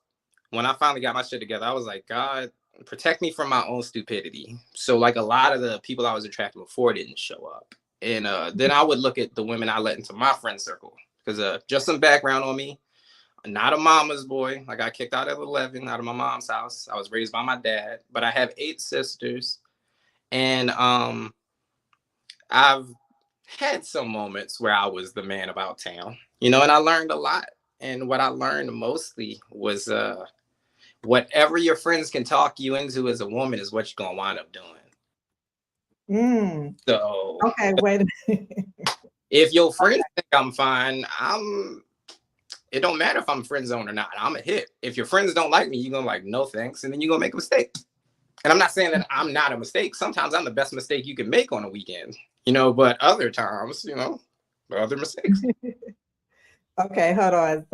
when I finally got my shit together, I was like, God, protect me from my own stupidity. So like a lot of the people I was attracted before didn't show up. And then I would look at the women I let into my friend circle. Because just some background on me, not a mama's boy. I got kicked out at 11 out of my mom's house. I was raised by my dad, but I have 8 sisters. And I've had some moments where I was the man about town, you know, and I learned a lot. And what I learned mostly was whatever your friends can talk you into as a woman is what you're gonna wind up doing. Mm. So Okay, wait a minute. if your friends think I'm fine, it don't matter if I'm friend zone or not. I'm a hit. If your friends don't like me, you're gonna like no thanks, and then you're gonna make a mistake. And I'm not saying that I'm not a mistake. Sometimes I'm the best mistake you can make on a weekend, you know, but other times, you know, other mistakes. Okay, hold on.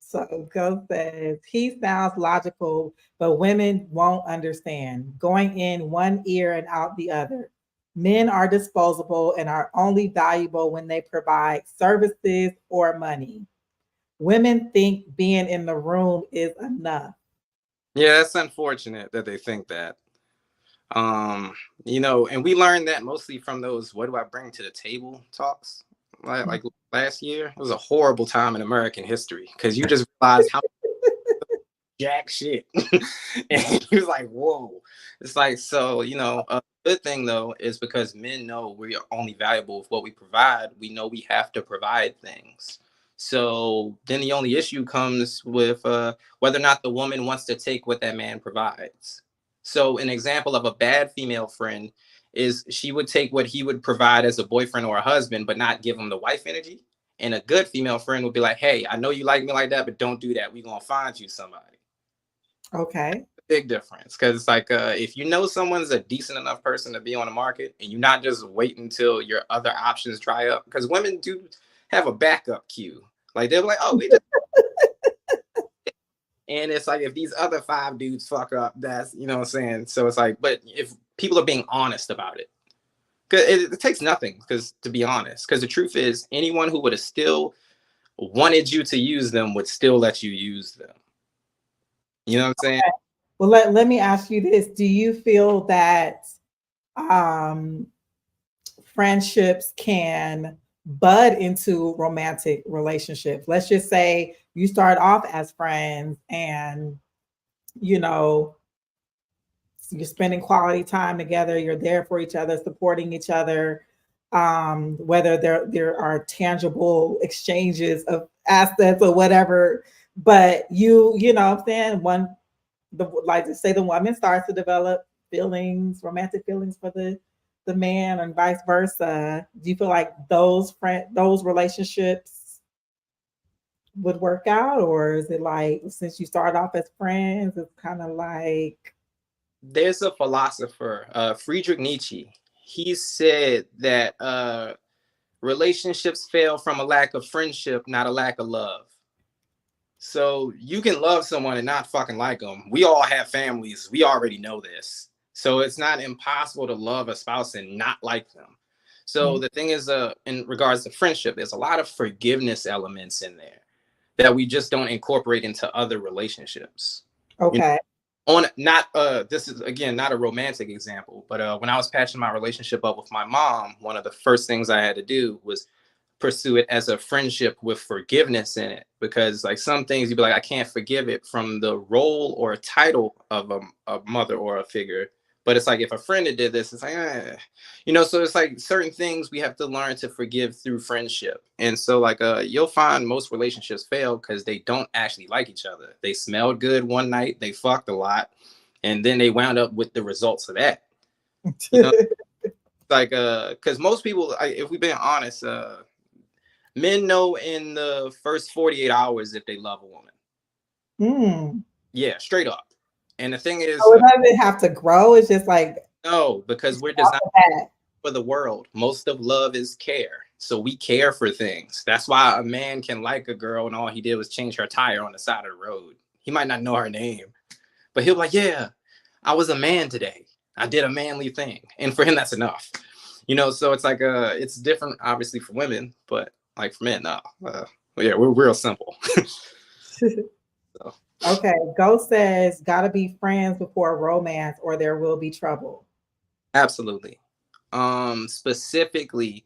So Go says he sounds logical, but women won't understand. Going in one ear and out the other. Men are disposable and are only valuable when they provide services or money. Women think being in the room is enough. Yeah, that's unfortunate that they think that. You know, and we learned that mostly from those "what do I bring to the table" talks. Like last year, it was a horrible time in American history because you just realize how jack shit. And he was like, whoa. It's like, so, you know, a good thing though is because men know we are only valuable with what we provide. We know we have to provide things. So then the only issue comes with whether or not the woman wants to take what that man provides. So an example of a bad female friend is she would take what he would provide as a boyfriend or a husband, but not give him the wife energy. And a good female friend would be like, hey, I know you like me like that, but don't do that. We're going to find you somebody. Okay. Big difference, because it's like if you know someone's a decent enough person to be on the market and you're not just waiting until your other options dry up, because women do have a backup queue. Like they're like, oh, we just and it's like if these other 5 dudes fuck up, that's, you know what I'm saying. So it's like, but if people are being honest about it, because it takes nothing, because to be honest, because the truth is anyone who would have still wanted you to use them would still let you use them. You know what I'm saying? Well, let me ask you this. Do you feel that um, friendships can bud into romantic relationships? Let's just say you start off as friends and, you know, you're spending quality time together, you're there for each other, supporting each other, whether there are tangible exchanges of assets or whatever. But you know what I'm saying, like to say the woman starts to develop feelings, romantic feelings for the man and vice versa. Do you feel like those relationships would work out? Or is it like since you start off as friends, it's kind of like There's a philosopher, Friedrich Nietzsche. He said that relationships fail from a lack of friendship, not a lack of love. So you can love someone and not fucking like them. We all have families. We already know this. So it's not impossible to love a spouse and not like them. So the thing is, in regards to friendship, there's a lot of forgiveness elements in there that we just don't incorporate into other relationships. okay. On not this is again not a romantic example, but when I was patching my relationship up with my mom, one of the first things I had to do was pursue it as a friendship with forgiveness in it, because like some things you'd be like, I can't forgive it from the role or title of a mother or a figure, but it's like if a friend had did this, it's like you know. So it's like certain things we have to learn to forgive through friendship. And so like you'll find most relationships fail because they don't actually like each other. They smelled good one night, they fucked a lot, and then they wound up with the results of that, you know. Like because most people, if we've been honest, Men know in the first 48 hours if they love a woman. Mm. Yeah, straight up. And the thing is, So it doesn't have to grow. It's just like no, because we're off designed the bat. for the world. Most of love is care. So we care for things. That's why a man can like a girl and all he did was change her tire on the side of the road. He might not know her name, but he'll be like, yeah, I was a man today. I did a manly thing. And for him, that's enough. You know, so it's like it's different obviously for women, but like for men, no. Yeah, we're real simple. So, Okay, Ghost says, gotta be friends before romance or there will be trouble. absolutely. Specifically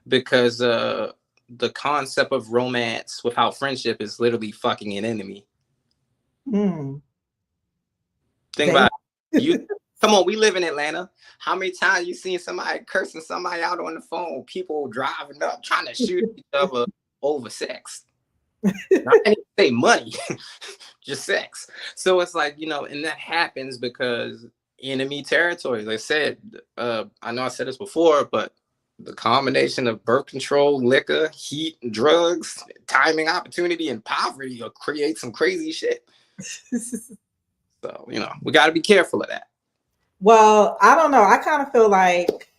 because the concept of romance without friendship is literally fucking an enemy. Hmm. Think about it. You come on, we live in Atlanta. How many times you seen somebody cursing somebody out on the phone? People driving up trying to shoot each other over sex. I didn't say money, just sex. So it's like, you know, and that happens because enemy territory. Like I said, I know I said this before, but the combination of birth control, liquor, heat, drugs, timing, opportunity, and poverty will create some crazy shit. So, you know, we got to be careful of that. Well, I don't know. I kind of feel like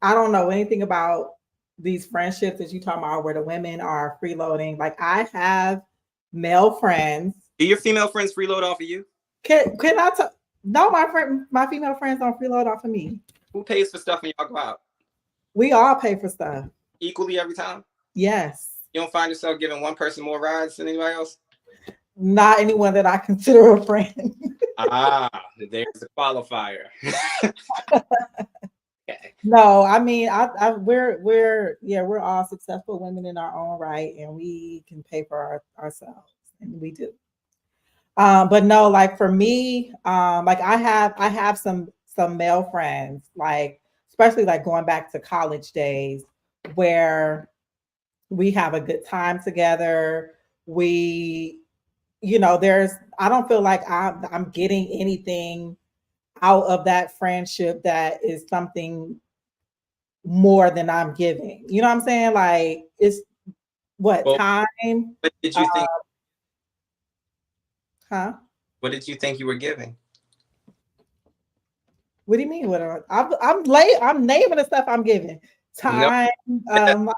I don't know anything about these friendships that you talking about where the women are freeloading. Like I have male friends. Do your female friends freeload off of you? Can I talk? No, my female friends don't freeload off of me. Who pays for stuff when y'all go out? We all pay for stuff. Equally every time? Yes. You don't find yourself giving one person more rides than anybody else? Not anyone that I consider a friend. There's the qualifier. Okay. No, I mean, we're all successful women in our own right, and we can pay for ourselves, and we do. But no, like for me, like I have some male friends, like especially like going back to college days, where we have a good time together. We, you know, I don't feel like I'm getting anything out of that friendship that is something more than I'm giving. You know what I'm saying? Like it's what Well, time? what did you think? Huh? What did you think you were giving? What do you mean? I'm late. I'm naming the stuff I'm giving. No, Time.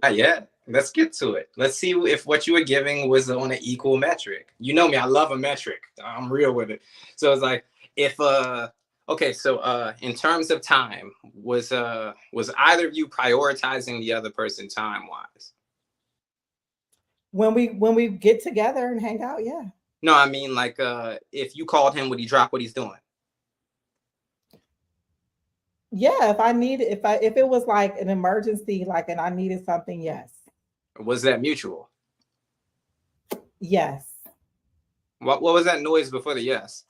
not yet. Let's get to it. Let's see if what you were giving was on an equal metric. You know me, I love a metric. I'm real with it. So it's like if okay, so in terms of time, was either of you prioritizing the other person time wise? When we get together and hang out, yeah. No, I mean like if you called him, would he drop what he's doing? Yeah, if it was like an emergency, like and I needed something, yes. Was that mutual? Yes. What was that noise before the yes?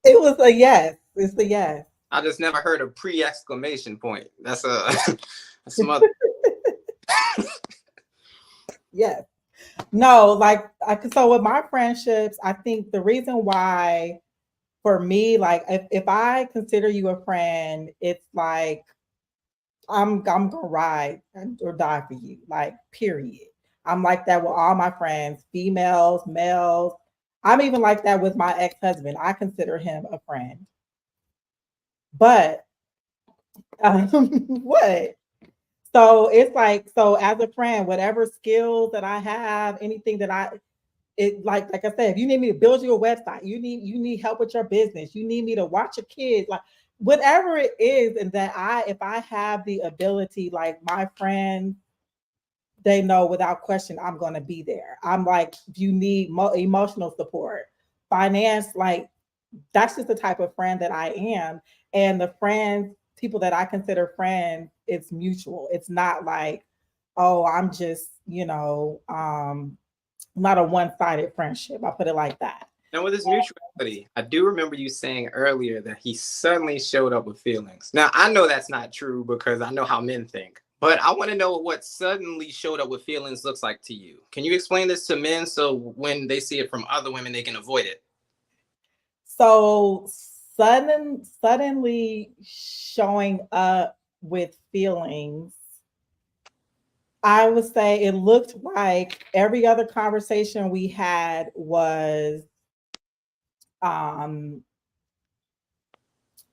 It was a yes. It's a yes. I just never heard a pre-exclamation point. That's some other. Yes. No, like so with my friendships, I think the reason why for me, like if I consider you a friend, it's like I'm gonna ride or die for you, like period. I'm like that with all my friends, females, males. I'm even like that with my ex-husband. I consider him a friend. But what? So it's like, so as a friend, whatever skills that I have, anything that like I said, if you need me to build you a website, you need help with your business, you need me to watch your kids, like whatever it is, and that if I have the ability, like my friends, they know without question I'm going to be there. I'm like, if you need emotional support, finance, like that's just the type of friend that I am. And the people that I consider friends, it's mutual. It's not like, oh, I'm just, not a one-sided friendship. I put it like that. Now with this mutuality, I do remember you saying earlier that he suddenly showed up with feelings. Now I know that's not true because I know how men think, but I want to know what suddenly showed up with feelings looks like to you. Can you explain this to men so when they see it from other women, they can avoid it? So suddenly showing up with feelings, I would say it looked like every other conversation we had was um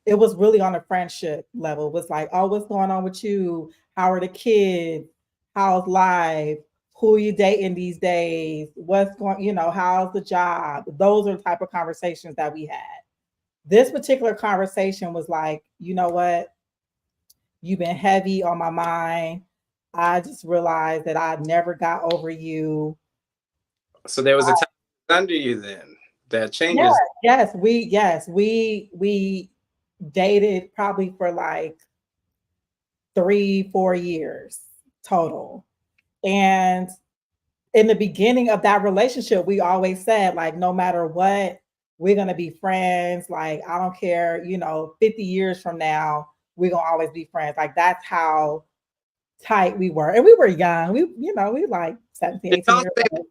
it was really on a friendship level. It was like, oh, what's going on with you? How are the kids? How's life? Who are you dating these days? What's going, how's the job? Those are the type of conversations that we had. This particular conversation was like, you know what? You've been heavy on my mind. I just realized that I never got over you. So there was a time under you then that Yeah, changes. we dated probably for like 3-4 years total. And in the beginning of that relationship, we always said, like, no matter what, we're gonna be friends. Like, I don't care, 50 years from now, we're gonna always be friends. Like, that's how tight we were. And we were young. We like 17, Did 18 y'all years say, old.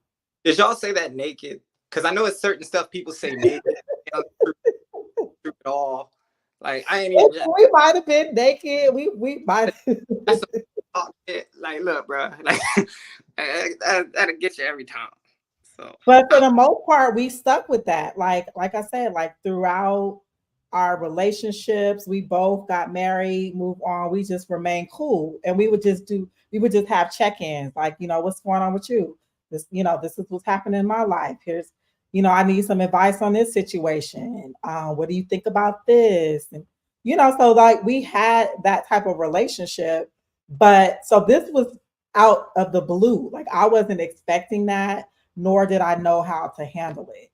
did y'all say that naked? Because I know it's certain stuff people say naked. Through it all. Like I ain't even. We might have been naked. We might. That's like, look, bro. Like that'll get you every time. So, But for the most part, we stuck with that. Like I said, like throughout our relationships, we both got married, moved on. We just remained cool, and we would just have check-ins, like, what's going on with you? This is what's happening in my life. Here's, I need some advice on this situation. What do you think about this? And so like we had that type of relationship, but so this was out of the blue. Like I wasn't expecting that, nor did I know how to handle it.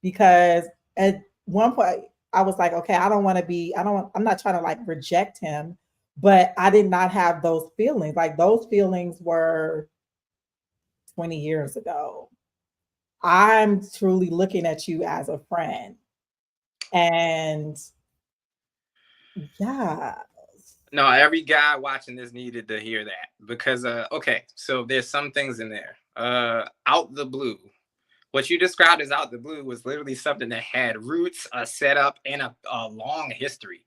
Because at one point I was like, okay, I'm not trying to like reject him, but I did not have those feelings. Like those feelings were 20 years ago. I'm truly looking at you as a friend. And yeah. no, every guy watching this needed to hear that because okay, so there's some things in there. Out the blue. What you described as out the blue was literally something that had roots, a setup, and a long history.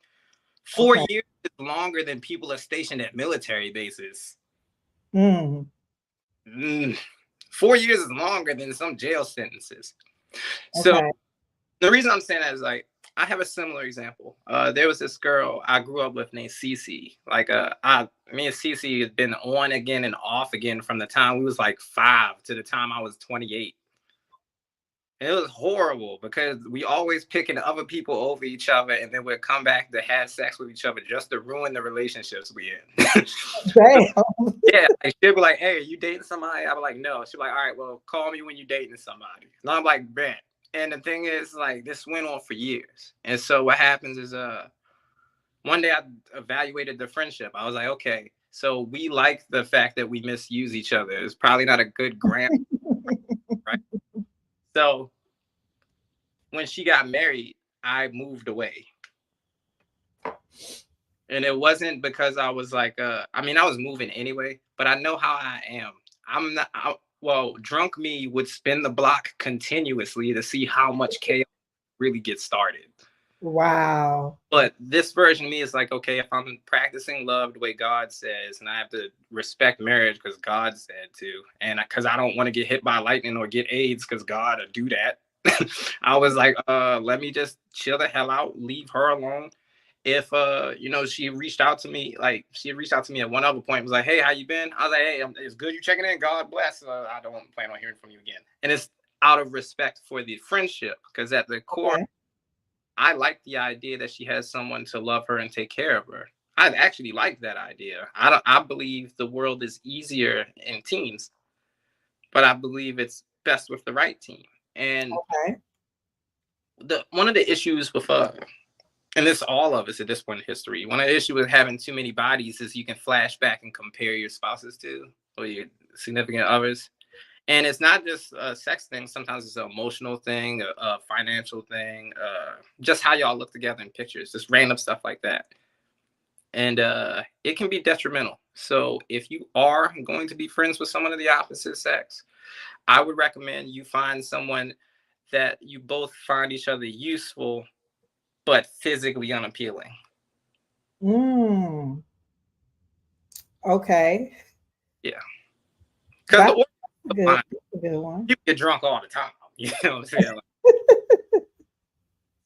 4 Okay. years is longer than people are stationed at military bases. Mm, 4 years is longer than some jail sentences. So okay. the reason I'm saying that is like I have a similar example. There was this girl I grew up with named Cece. Like me and Cece had been on again and off again from the time we was like 5 to the time I was 28. And it was horrible because we always picking other people over each other, and then we'd come back to have sex with each other just to ruin the relationships we in. So, Damn. yeah, like she'd be like, "Hey, are you dating somebody?" I'd be like, "No." She'd be like, "All right, well, call me when you're dating somebody." And I'm like, "Bet." And the thing is, like, this went on for years. And so what happens is, one day I evaluated the friendship. I was like, okay, so we like the fact that we misuse each other. It's probably not a good grant, right? So when she got married, I moved away. And it wasn't because I was like, I mean, I was moving anyway, but I know how I am. I'm not, well, drunk me would spin the block continuously to see how much chaos really gets started. Wow. But this version of me is like, okay, if I'm practicing love the way God says, and I have to respect marriage because God said to, and because I don't want to get hit by lightning or get AIDS because God will do that. I was like, let me just chill the hell out, leave her alone. If she reached out to me, like she reached out to me at one other point, was like, hey, how you been? I was like, hey, it's good you checking in. God bless. I don't plan on hearing from you again. And it's out of respect for the friendship, because at the core, Okay. I like the idea that she has someone to love her and take care of her. I actually like that idea. I believe the world is easier in teams, but I believe it's best with the right team. And Okay. one of the issues with and this all of us at this point in history, one of the issues with having too many bodies is you can flash back and compare your spouses to, or your significant others. And it's not just a sex thing. Sometimes it's an emotional thing, a financial thing, just how y'all look together in pictures, just random stuff like that. And it can be detrimental. So if you are going to be friends with someone of the opposite sex, I would recommend you find someone that you both find each other useful, but physically unappealing. Mm. Okay. Yeah, because the That's order a is good, fine. that's a good one. People get drunk all the time. You know what I'm saying? Like,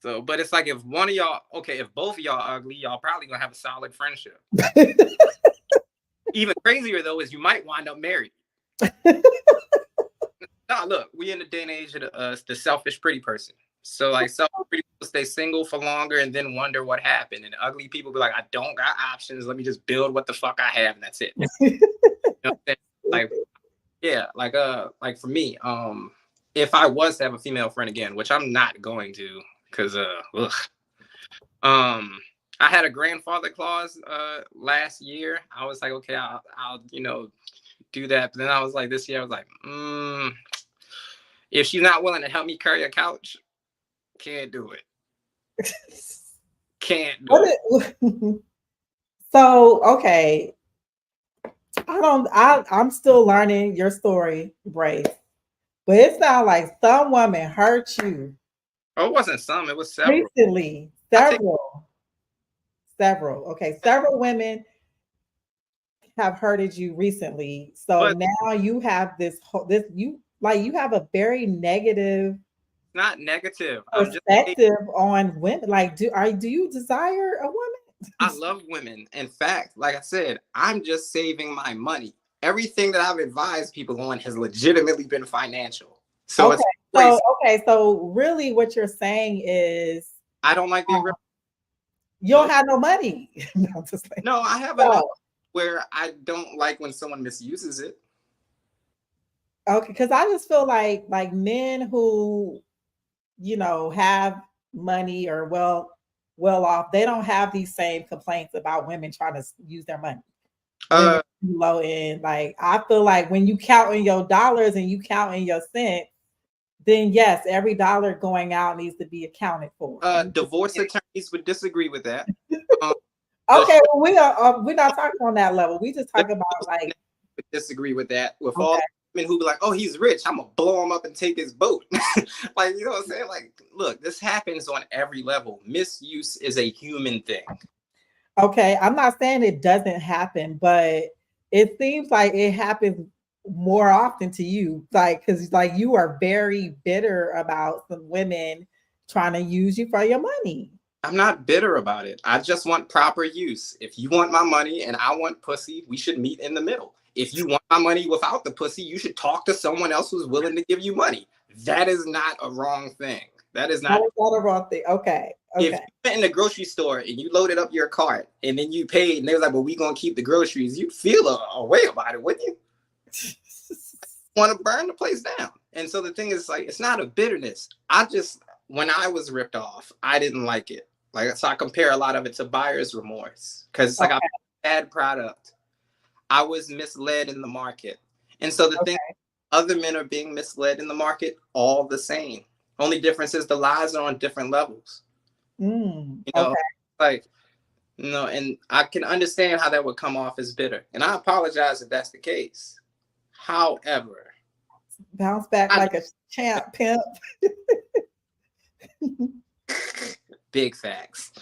so, but it's like if one of y'all, okay, if both of y'all ugly, y'all probably gonna have a solid friendship. Even crazier though is you might wind up married. Nah, look, we in the day and age of the selfish pretty person. So like selfish pretty people stay single for longer and then wonder what happened. And ugly people be like, I don't got options. Let me just build what the fuck I have and that's it. You know what I'm saying? Like, yeah, like for me, if I was to have a female friend again, which I'm not going to, because I had a grandfather clause last year. I was like, okay, I'll do that. But then I was like, this year I was like, if she's not willing to help me carry a couch, can't do it. Can't do it. So, okay. I'm still learning your story, Brace. But it sounds like some woman hurt you Oh, it wasn't some, it was several. recently. Several. Okay, several women have hurted you recently. So But now you have you have a very negative not negative. I'm just saying, perspective on women. Like, do you desire a I woman? love women. In fact, like I said, I'm just saving my money. Everything that I've advised people on has legitimately been financial. So Okay, it's crazy. so really what you're saying is I don't like being you don't no, have no money. No, I'm just like, no, I have enough oh, where I don't like when someone misuses it. okay, because I just feel like men who have money or well off, they don't have these same complaints about women trying to use their money. Women Uh, low end. Like I feel like when you count in your dollars and you count in your cents, then yes, every dollar going out needs to be accounted for. divorce attorneys would disagree with that. Um, the Okay, well, we're not talking on that level. We just the talk about like would disagree with that. With all okay, the women who be like, "Oh, he's rich. I'm gonna blow him up and take his boat." Like, you know what I'm saying? Like, look, this happens on every level. Misuse is a human thing. okay. I'm not saying it doesn't happen, but it seems like it happens more often to you, like because like you are very bitter about some women trying to use you for your money. I'm not bitter about it. I just want proper use. If you want my money and I want pussy, we should meet in the middle. If you want my money without the pussy, you should talk to someone else who's willing to give you money. That is not a wrong thing. That is That not. is not a wrong thing. Okay, If okay. you went in the grocery store and you loaded up your cart and then you paid and they was like, well, we gonna keep the groceries, you'd feel a way about it, wouldn't you? Want to burn the place down. And so the thing is, like, it's not a bitterness. When I was ripped off, I didn't like it. Like, so I compare a lot of it to buyer's remorse because it's like a Okay, bad product. I was misled in the market. And so the thing, okay. other men are being misled in the market all the same. Only difference is the lies are on different levels. You know, Okay. like, and I can understand how that would come off as bitter. And I apologize if that's the case. However, Bounce back I like a champ, pimp. big facts.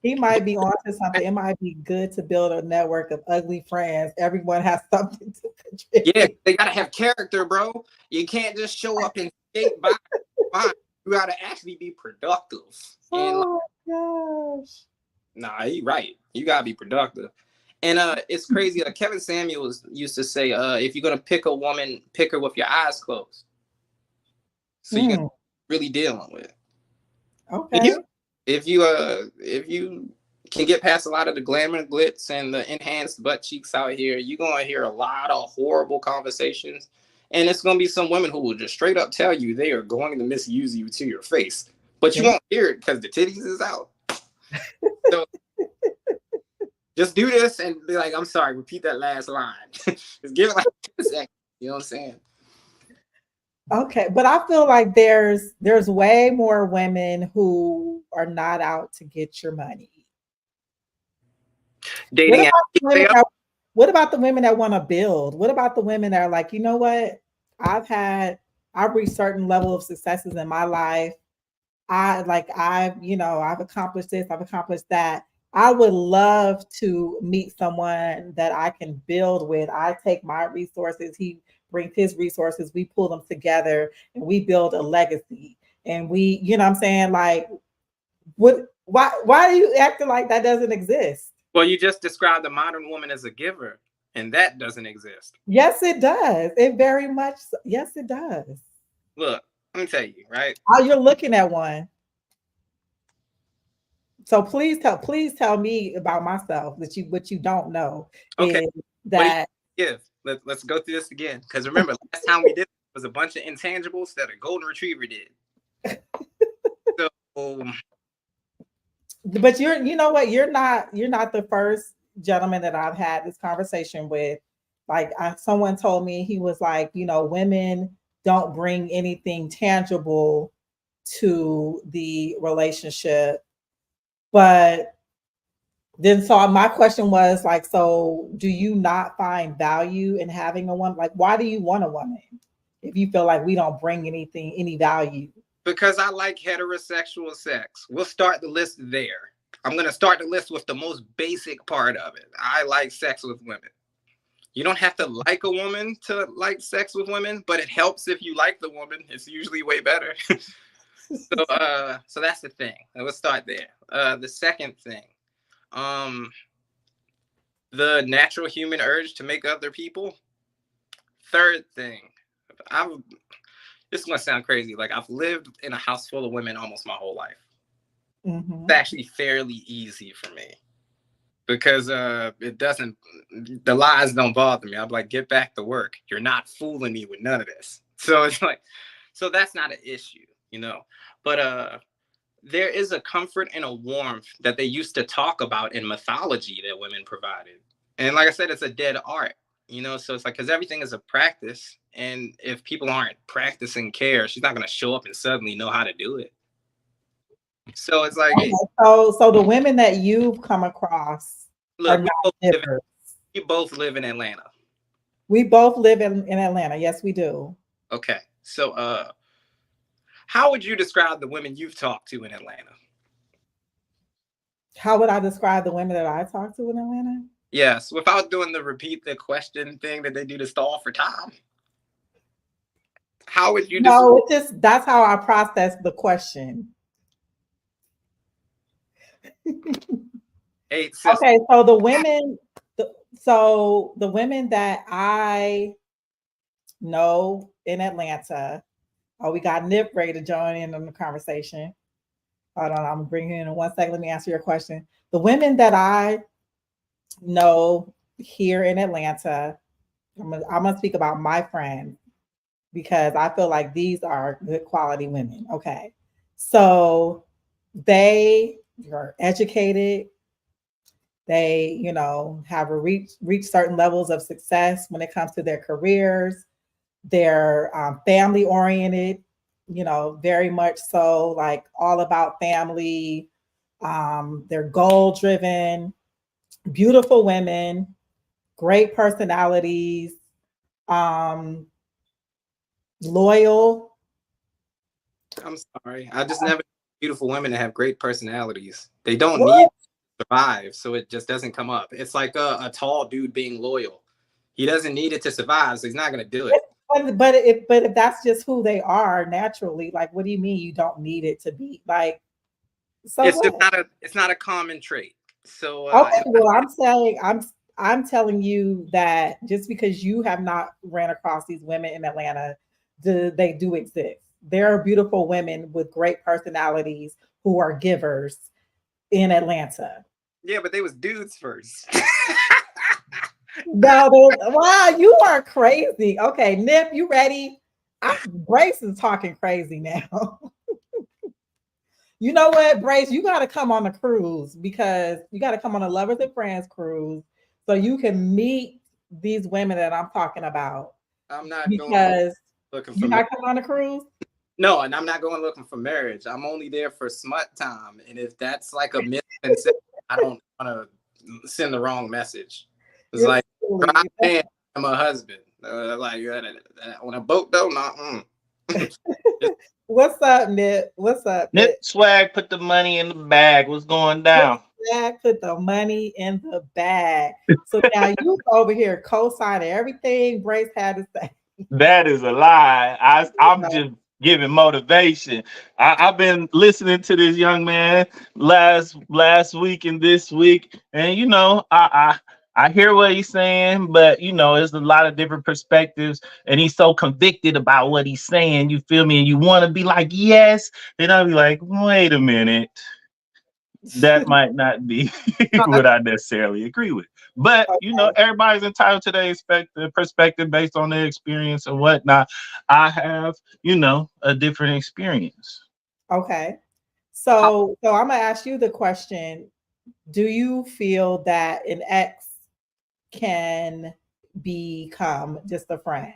He might be onto something. It might be good to build a network of ugly friends. Everyone has something to Yeah, contribute. they gotta have character, bro. You can't just show up and skate by. You gotta actually be productive. And like, Oh gosh. nah, you right. You gotta be productive. And it's crazy. Kevin Samuels used to say, if you're gonna pick a woman, pick her with your eyes closed. So you can Mm, really dealing with. And okay. if you can get past a lot of the glamour, glitz, and the enhanced butt cheeks out here, you're gonna hear a lot of horrible conversations, and it's gonna be some women who will just straight up tell you they are going to misuse you to your face, but you They- won't hear it because the titties is out. So just do this and be like, "I'm sorry." Repeat that last line. Just give it like 10 seconds. You know what I'm saying? Okay, but I feel like there's way more women who are not out to get your money. What Dating about app. the women that what about the women that want to build? What about the women that are like, you know what? I've had I've reached certain level of successes in my life. I've accomplished this, I've accomplished that. I would love to meet someone that I can build with. I take my resources, he brings his resources, we pull them together and we build a legacy. And we, you know what I'm saying? Like, what why are you acting like that doesn't exist? Well, you just described the modern woman as a giver, and that doesn't exist. Yes, it does. It very much yes, it does. Look, let me tell you, right? Oh, you're looking at one. So please tell me about myself that you what you don't know Okay, is what do that you give? Let's go through this again. Because remember, last time we did was a bunch of intangibles that a golden retriever did. So but you know what, you're not the first gentleman that I've had this conversation with. Like someone told me, he was like, you know, women don't bring anything tangible to the relationship. But then so my question was like, so do you not find value in having a woman? Like, why do you want a woman if you feel like we don't bring anything, any value? because I like heterosexual sex. We'll start the list there. I'm going to start the list with the most basic part of it. I like sex with women. You don't have to like a woman to like sex with women, but it helps if you like the woman. It's usually way better. So that's the thing. Let's start there. The second thing, the natural human urge to make other people. Third thing, I've this is gonna sound crazy. Like I've lived in a house full of women almost my whole life. Mm-hmm. It's actually fairly easy for me because it doesn't. The lies don't bother me. I'm like, get back to work. You're not fooling me with none of this. So it's like, so that's not an issue, you know. But there is a comfort and a warmth that they used to talk about in mythology that women provided. And like I said, it's a dead art, you know? So it's like, because everything is a practice. And if people aren't practicing care, she's not going to show up and suddenly know how to do it. So it's like, Okay, so the women that you've come across are look, not givers. we both live in Atlanta. We both live in Atlanta. Yes, we do. Okay. So how would you describe the women you've talked to in Atlanta? How would I describe the women that I talk to in Atlanta? Yes, without doing the repeat the question thing that they do to stall for time. How would you No, it's just that's how I process the question. Eight sisters. Okay, so the women that I know in Atlanta. Oh, we got Nip ready to join in on the conversation. Hold on, I'm gonna bring you in 1 second. Let me answer your question. The women that I know here in Atlanta, I'm gonna speak about my friends because I feel like these are good quality women. Okay, so they are educated. They, you know, have reached certain levels of success when it comes to their careers. They're family oriented, you know, very much so, like all about family. They're goal driven, beautiful women, great personalities, loyal. I'm sorry. I just never beautiful women that have great personalities. They don't What? need to survive, so it just doesn't come up. It's like a tall dude being loyal. He doesn't need it to survive, so he's not gonna do it. But if that's just who they are naturally, like, what do you mean you don't need it to be like? So It's what? just not a common trait. So Okay, well, I'm telling you that just because you have not ran across these women in Atlanta, they do exist. There are beautiful women with great personalities who are givers in Atlanta. yeah, but they was dudes first. No, wow, you are crazy. Okay, Nip, you ready? Brace is talking crazy now. You know what, Brace? You got to come on a cruise because you got to come on a Lovers and Friends cruise so you can meet these women that I'm talking about. I'm not Because looking you're for not coming on a cruise. no, and I'm not going looking for marriage. I'm only there for smut time, and if that's like a misconception, I don't want to send the wrong message. It's like drop in, I'm a husband. On a boat though, not. What's up, Nip? What's up, Nip Swag put the money in the bag. What's going down? Dad put the money in the bag. So now you over here co-signing everything Brace had to say. That is a lie. I'm No. just giving motivation. I've been listening to this young man last week and this week, and I hear what he's saying, but there's a lot of different perspectives, and he's so convicted about what he's saying. You feel me? And you want to be like, yes, then I'll be like, wait a minute, that might not be No, what I necessarily agree with. But okay. everybody's entitled to their perspective based on their experience and whatnot. I have, a different experience. Okay. How- So I'm gonna ask you the question. Do you feel that an ex can become just a friend?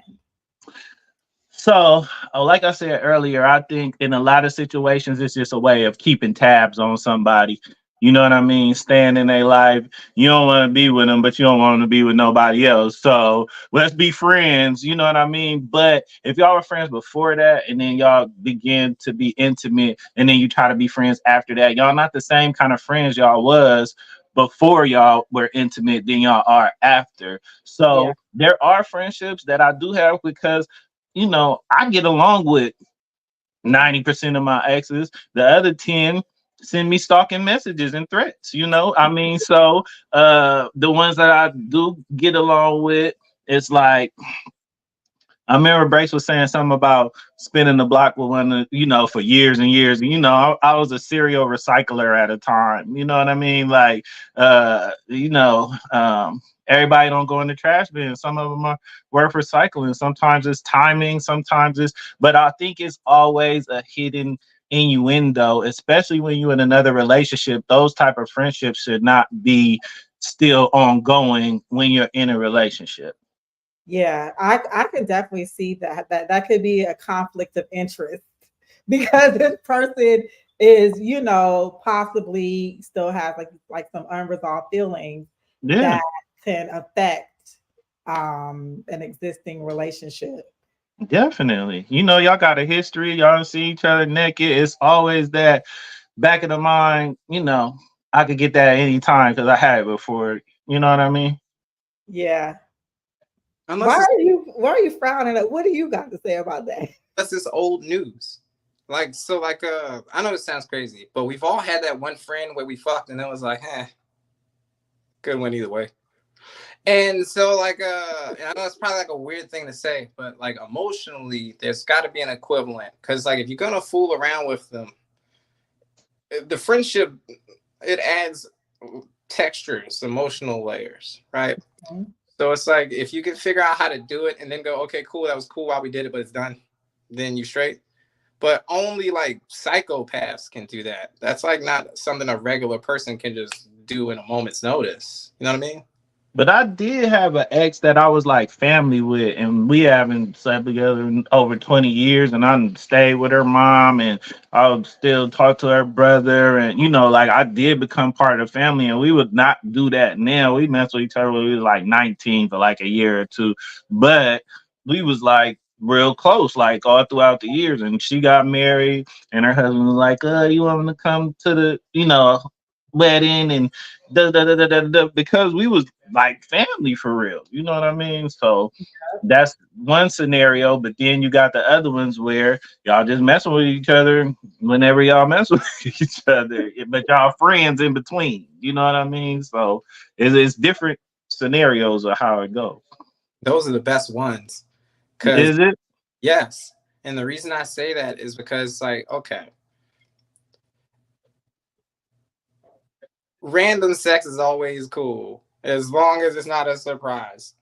So, like I said earlier, I think in a lot of situations, it's just a way of keeping tabs on somebody. You know what I mean? Staying in their life. You don't want to be with them, but you don't want to be with nobody else. So let's be friends. You know what I mean? But if y'all were friends before that, and then y'all begin to be intimate, and then you try to be friends after that, y'all not the same kind of friends y'all was before y'all were intimate than y'all are after. Yeah. So there are friendships that I do have because I get along with 90% of my exes. The other 10 send me stalking messages and threats, I mean, so the ones that I do get along with, it's like I remember Brace was saying something about spinning the block with one, for years and years. And, I was a serial recycler at a time. You know what I mean? Like, everybody don't go in the trash bin. Some of them are worth recycling. Sometimes it's timing. But I think it's always a hidden innuendo, especially when you're in another relationship. Those type of friendships should not be still ongoing when you're in a relationship. Yeah, I can definitely see that could be a conflict of interest because this person is, possibly still has like some unresolved feelings Yeah. that can affect an existing relationship. Definitely. Y'all got a history. Y'all see each other naked. It's always that back of the mind, I could get that anytime because I had it before. You know what I mean? Yeah. Unless it's Why are you frowning at what do you got to say about that? unless it's old news. I know it sounds crazy, but we've all had that one friend where we fucked and it was like, good one either way. And so and I know it's probably like a weird thing to say, but like emotionally, there's got to be an equivalent. Because like if you're gonna fool around with them, the friendship, it adds textures, emotional layers, right? Mhm. So it's like if you can figure out how to do it and then go, okay, cool, that was cool while we did it, but it's done, then you straight. But only like psychopaths can do that. That's like not something a regular person can just do in a moment's notice. You know what I mean? But I did have an ex that I was like family with, and we haven't slept together in over 20 years. And I stayed with her mom, and I would still talk to her brother. And, like I did become part of the family, and we would not do that now. We messed with each other when we was like 19 for like a year or two. But we was like real close, like all throughout the years. And she got married, and her husband was like, you want me to come to the, wedding and because we was like family for real. You know what I mean? So that's one scenario, but then you got the other ones where y'all just messing with each other whenever y'all mess with each other, but y'all friends in between. You know what I mean? So it's different scenarios of how it goes. Those are the best ones. Because, Is it? yes. And the reason I say that is because, like, okay, random sex is always cool as long as it's not a surprise.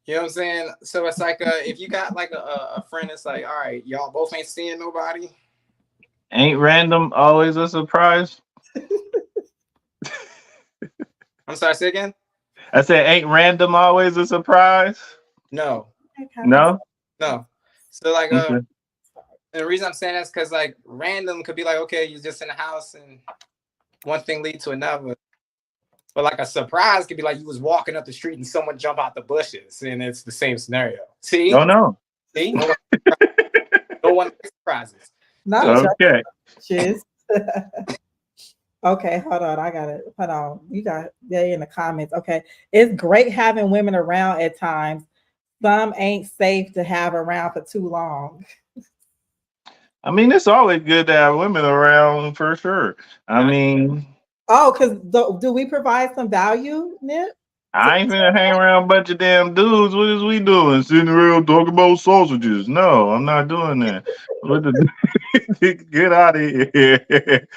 You know what I'm saying? So it's like if you got like a friend that's like, all right, y'all both ain't seeing nobody. Ain't random always a surprise? I'm sorry, say again? I said, ain't random always a surprise? No, No? no. So like Okay. and the reason I'm saying that's because like random could be like, okay, you're just in the house and one thing lead to another. But like a surprise could be like you was walking up the street and someone jump out the bushes and it's the same scenario. See? Oh, no. See? No one likes surprises. Not So Okay. judges. Okay, hold on. I got it. Hold on. You got they in the comments. Okay. It's great having women around at times. Some ain't safe to have around for too long. I mean, it's always good to have women around for sure. I Not mean, Oh, because do we provide some value, Nip? I ain't gonna hang around a bunch of damn dudes. What is we doing? Sitting around talking about sausages? No, I'm not doing that. What the get out of here?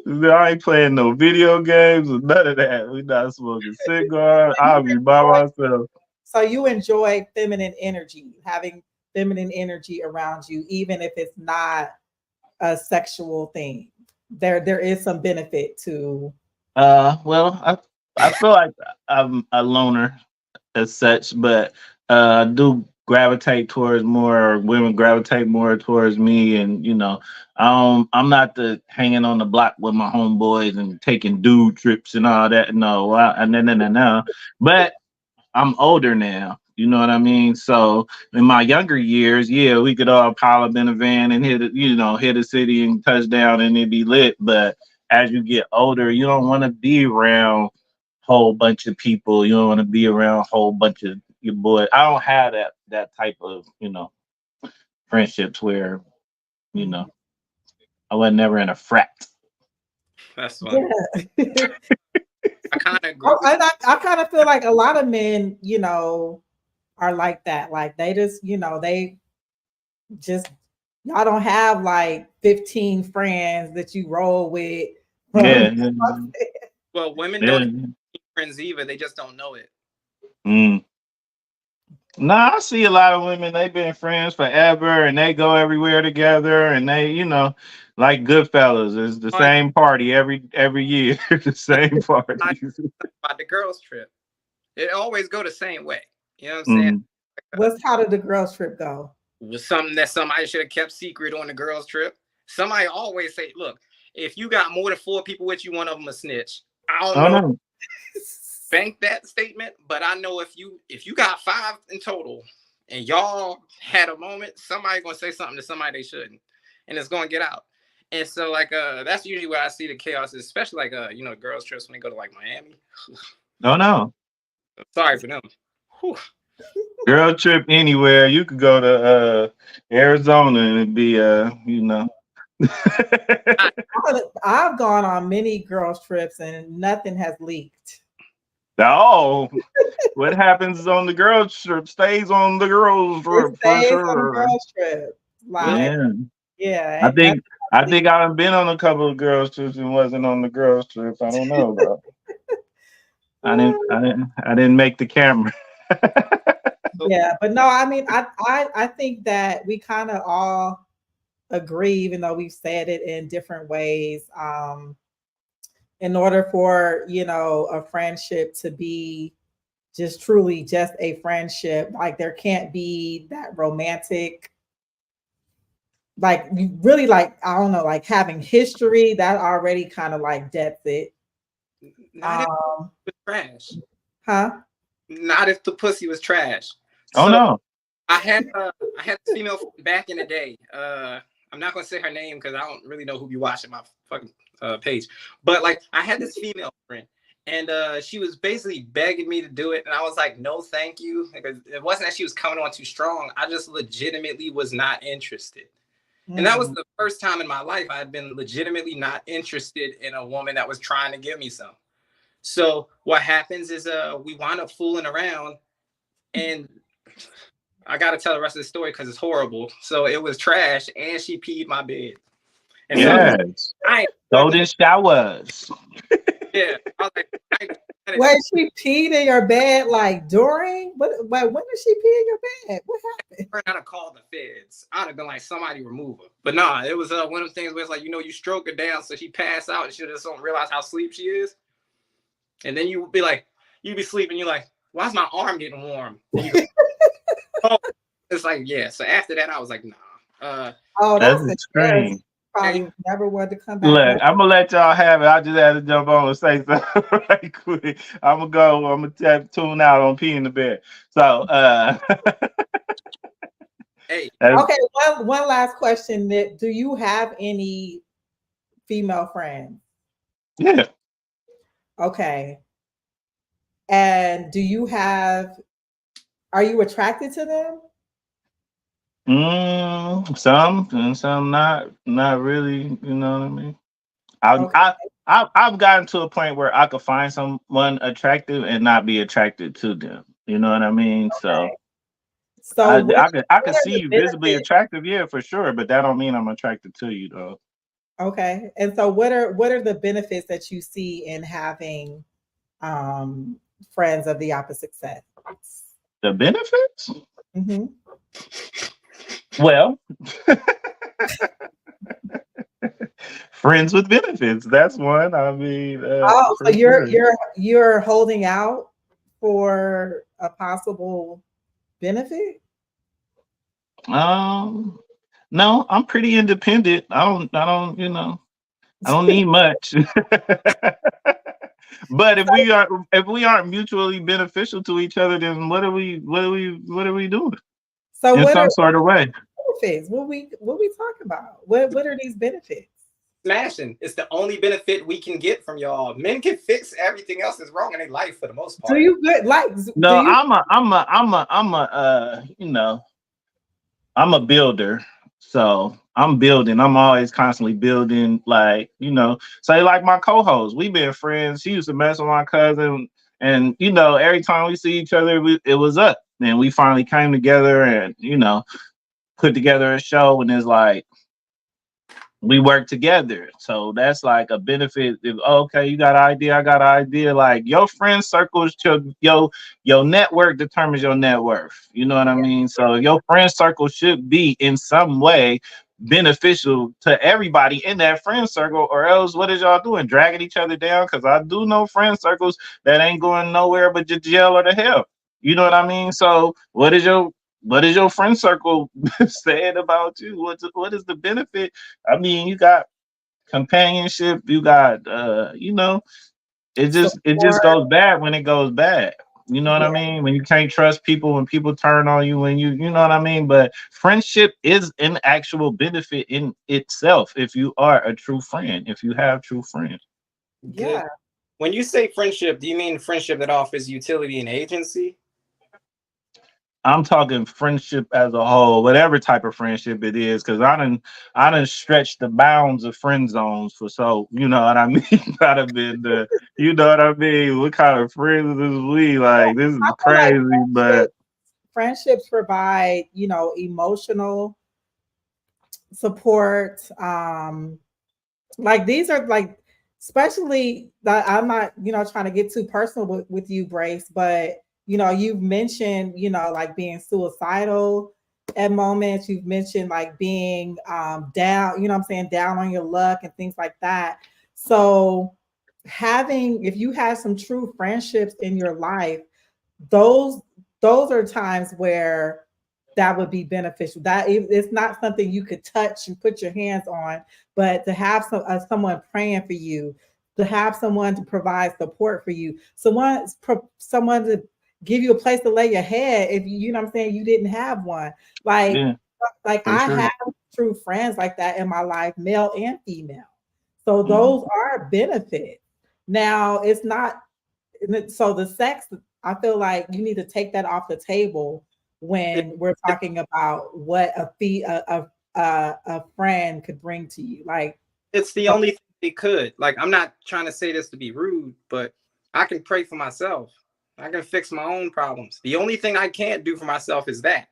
I ain't playing no video games or none of that. We not smoking cigars. You I'll be by enjoy, myself. so you enjoy feminine energy, having feminine energy around you, even if it's not a sexual thing. There is some benefit to. Well, I feel like I'm a loner as such, but I do gravitate towards more, or women gravitate more towards me, and I'm not the hanging on the block with my homeboys and taking dude trips and all that. No, no. But I'm older now. You know what I mean? So in my younger years, yeah, we could all pile up in a van and hit a city and touch down and it'd be lit. But as you get older, you don't want to be around whole bunch of people. You don't want to be around a whole bunch of your boys. I don't have that type of friendships where you know I was never in a frat. that's funny. Yeah. I kind of agree Oh, with and I kind of feel like a lot of men, are like that. Like they just, they just y'all don't have like 15 friends that you roll with. Yeah, From yeah, well, women yeah. don't have friends either. They just don't know it. Mm. Nah, I see a lot of women. They've been friends forever, and they go everywhere together, and they, like Goodfellas, it's the On same party every year, the same I parties. about the girls trip, it always go the same way. You know what I'm saying? Mm. how did the girls trip go? Was something that somebody should have kept secret on the girls trip. Somebody always say, "Look, if you got more than 4 people with you, one of them a snitch." I don't Oh know, no. bank that statement, but I know if you got 5 in total and y'all had a moment, somebody gonna say something to somebody they shouldn't, and it's gonna get out. And so like that's usually where I see the chaos, especially like girls trips when they go to like Miami. Oh no. Sorry for them. Whew. Girl trip anywhere. You could go to Arizona and it'd be I, I've gone on many girls trips and nothing has leaked. Oh, what happens on the girls trip stays on the girls It trip for stays on the sure. girls trip. well, Like, Yeah. yeah, I and nothing think has I leaked. think I've been on a couple of girls trips and wasn't on the girls trips. I don't know, bro. I didn't make the camera. so Yeah, but no, I mean, I think that we kind of all agree, even though we've said it in different ways. In order for a friendship to be just truly just a friendship, like there can't be that romantic, like you really, like I don't know, like having history that already kind of like debts it. not if it Um, was trash. huh? Not if the pussy was trash. Oh So no. I had this female back in the day. I'm not gonna say her name because I don't really know who be watching my fucking page. But like I had this female friend, and she was basically begging me to do it, and I was like, no, thank you. Because it wasn't that she was coming on too strong. I just legitimately was not interested. And that was Mm. the first time in my life I had been legitimately not interested in a woman that was trying to give me some. So what happens is we wind up fooling around, and I gotta tell the rest of the story because it's horrible. So it was trash, and she peed my bed, and so Yes. I ain't Golden showers. yeah. I was like, I ain't Wait, she peed in your bed like during? What? Wait, when did she pee in your bed? What happened? I'd have called the feds. I'd have been like, somebody remove her. But nah, it was one of the things where it's like, you stroke her down so she pass out and she just don't realize how sleep she is. And then you would be like, you be sleeping, you're like, why's my arm getting warm? And you go, oh, it's like, yeah. So after that, I was like, nah. Oh, That's that's embarrassing. extreme. And Probably never wanted to come back. Look, I'm gonna let y'all have it. I just had to jump on and say something right quick. I'm gonna go. I'm gonna tune out on pee in the bed. So, hey, that's, Okay, one last question, Nick. Do you have any female friends? Yeah. Okay. And are you attracted to them? Some and some not really. You know what I mean? I Okay. I. I've gotten to a point where I could find someone attractive and not be attracted to them. You know what I mean? So So I what could are see the you visibly benefits? attractive, yeah, for sure, but that don't mean I'm attracted to you though. Okay. And so what are the benefits that you see in having um friends of the opposite sex? The benefits? Hmm. Well, friends with benefits. That's one. I mean, Oh, for so you're sure. you're you're holding out for a possible benefit? Um, no, I'm pretty independent. I don't need much. But if we aren't mutually beneficial to each other, then what are we doing So in what are some sort of way? benefits? What we talking about? What are these benefits? Smashing. It's the only benefit we can get from y'all. Men can fix everything else that's wrong in their life for the most Do part. you good like do No, you I'm a I'm a builder. So I'm building. I'm always constantly building, like, say like my co-host. We've been friends. She used to mess with my cousin. And every time we see each other, it was up. And we finally came together and, put together a show, and it's like we work together. So that's like a benefit. If okay, you got an idea, I got an idea. Like your friend circle is your network determines your net worth. You know what I yeah, mean? So your friend circle should be in some way beneficial to everybody in that friend circle, or else what is y'all doing? Dragging each other down? Because I do know friend circles that ain't going nowhere but to jail or to hell. You know what I mean? So what is your friend circle saying about you? What is the benefit? I mean, you got companionship, you got it just support, goes bad when it goes bad. You know what I yeah. mean? When you can't trust people, when people turn on you, when you know what I mean? But friendship is an actual benefit in itself if you are a true friend, if you have true friends. Good. Yeah. When you say friendship, do you mean friendship that offers utility and agency? I'm talking friendship as a whole, whatever type of friendship it is, because I done stretched the bounds of friend zones for, so you know what I mean. I'd have been you know what I mean. What kind of friends is we? Like this I is feel like crazy, but friendships provide, emotional support. Like these are like, especially that I'm not, trying to get too personal with you, Brace, but you've mentioned, like being suicidal at moments. You've mentioned like being down, what I'm saying, down on your luck and things like that. So if you have some true friendships in your life, those those are times where that would be beneficial. That it's not something you could touch and put your hands on, but to have someone praying for you, to have someone to provide support for you, someone to give you a place to lay your head if you know what I'm saying, you didn't have one. Like yeah, like for I sure. have true friends like that in my life, male and female. So Mhm. those are benefits. Now it's not so the sex, I feel like you need to take that off the table It, when we're it, talking about what a friend could bring to you. Like, it's the only thing they could. Like, I'm not trying to say this to be rude, but I can pray for myself. I can fix my own problems. The only thing I can't do for myself is that.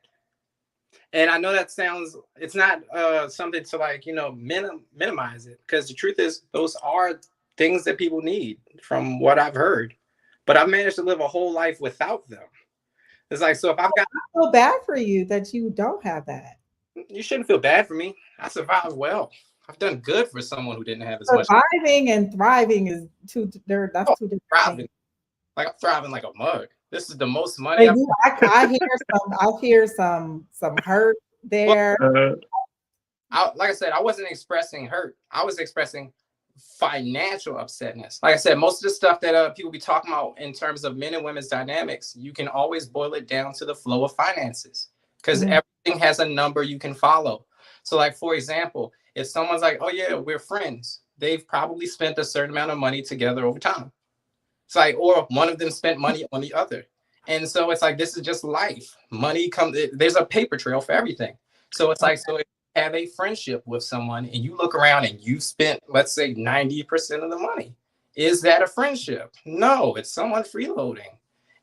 And I know that sounds, it's not something to like, minimize it, because the truth is those are things that people need from what I've heard. But I've managed to live a whole life without them. It's like, so if I've got, I feel bad for you that you don't have that. you shouldn't feel bad for me. I survived well. I've done good for someone who didn't have as much. Surviving and thriving is that's Oh, two different things. thriving. Like I'm thriving like a mug. This is the most money But I've. I hear some hurt Well, there. like I said, I wasn't expressing hurt. I was expressing financial upsetness. Like I said, most of the stuff that people be talking about in terms of men and women's dynamics, you can always boil it down to the flow of finances, because Mhm. everything has a number you can follow. So, like for example, if someone's like, "Oh yeah, we're friends," they've probably spent a certain amount of money together over time. It's like, or one of them spent money on the other. And so it's like, this is just life. Money comes, there's a paper trail for everything. So it's like, so if you have a friendship with someone and you look around and you spent, let's say 90% of the money, is that a friendship? No, it's someone freeloading.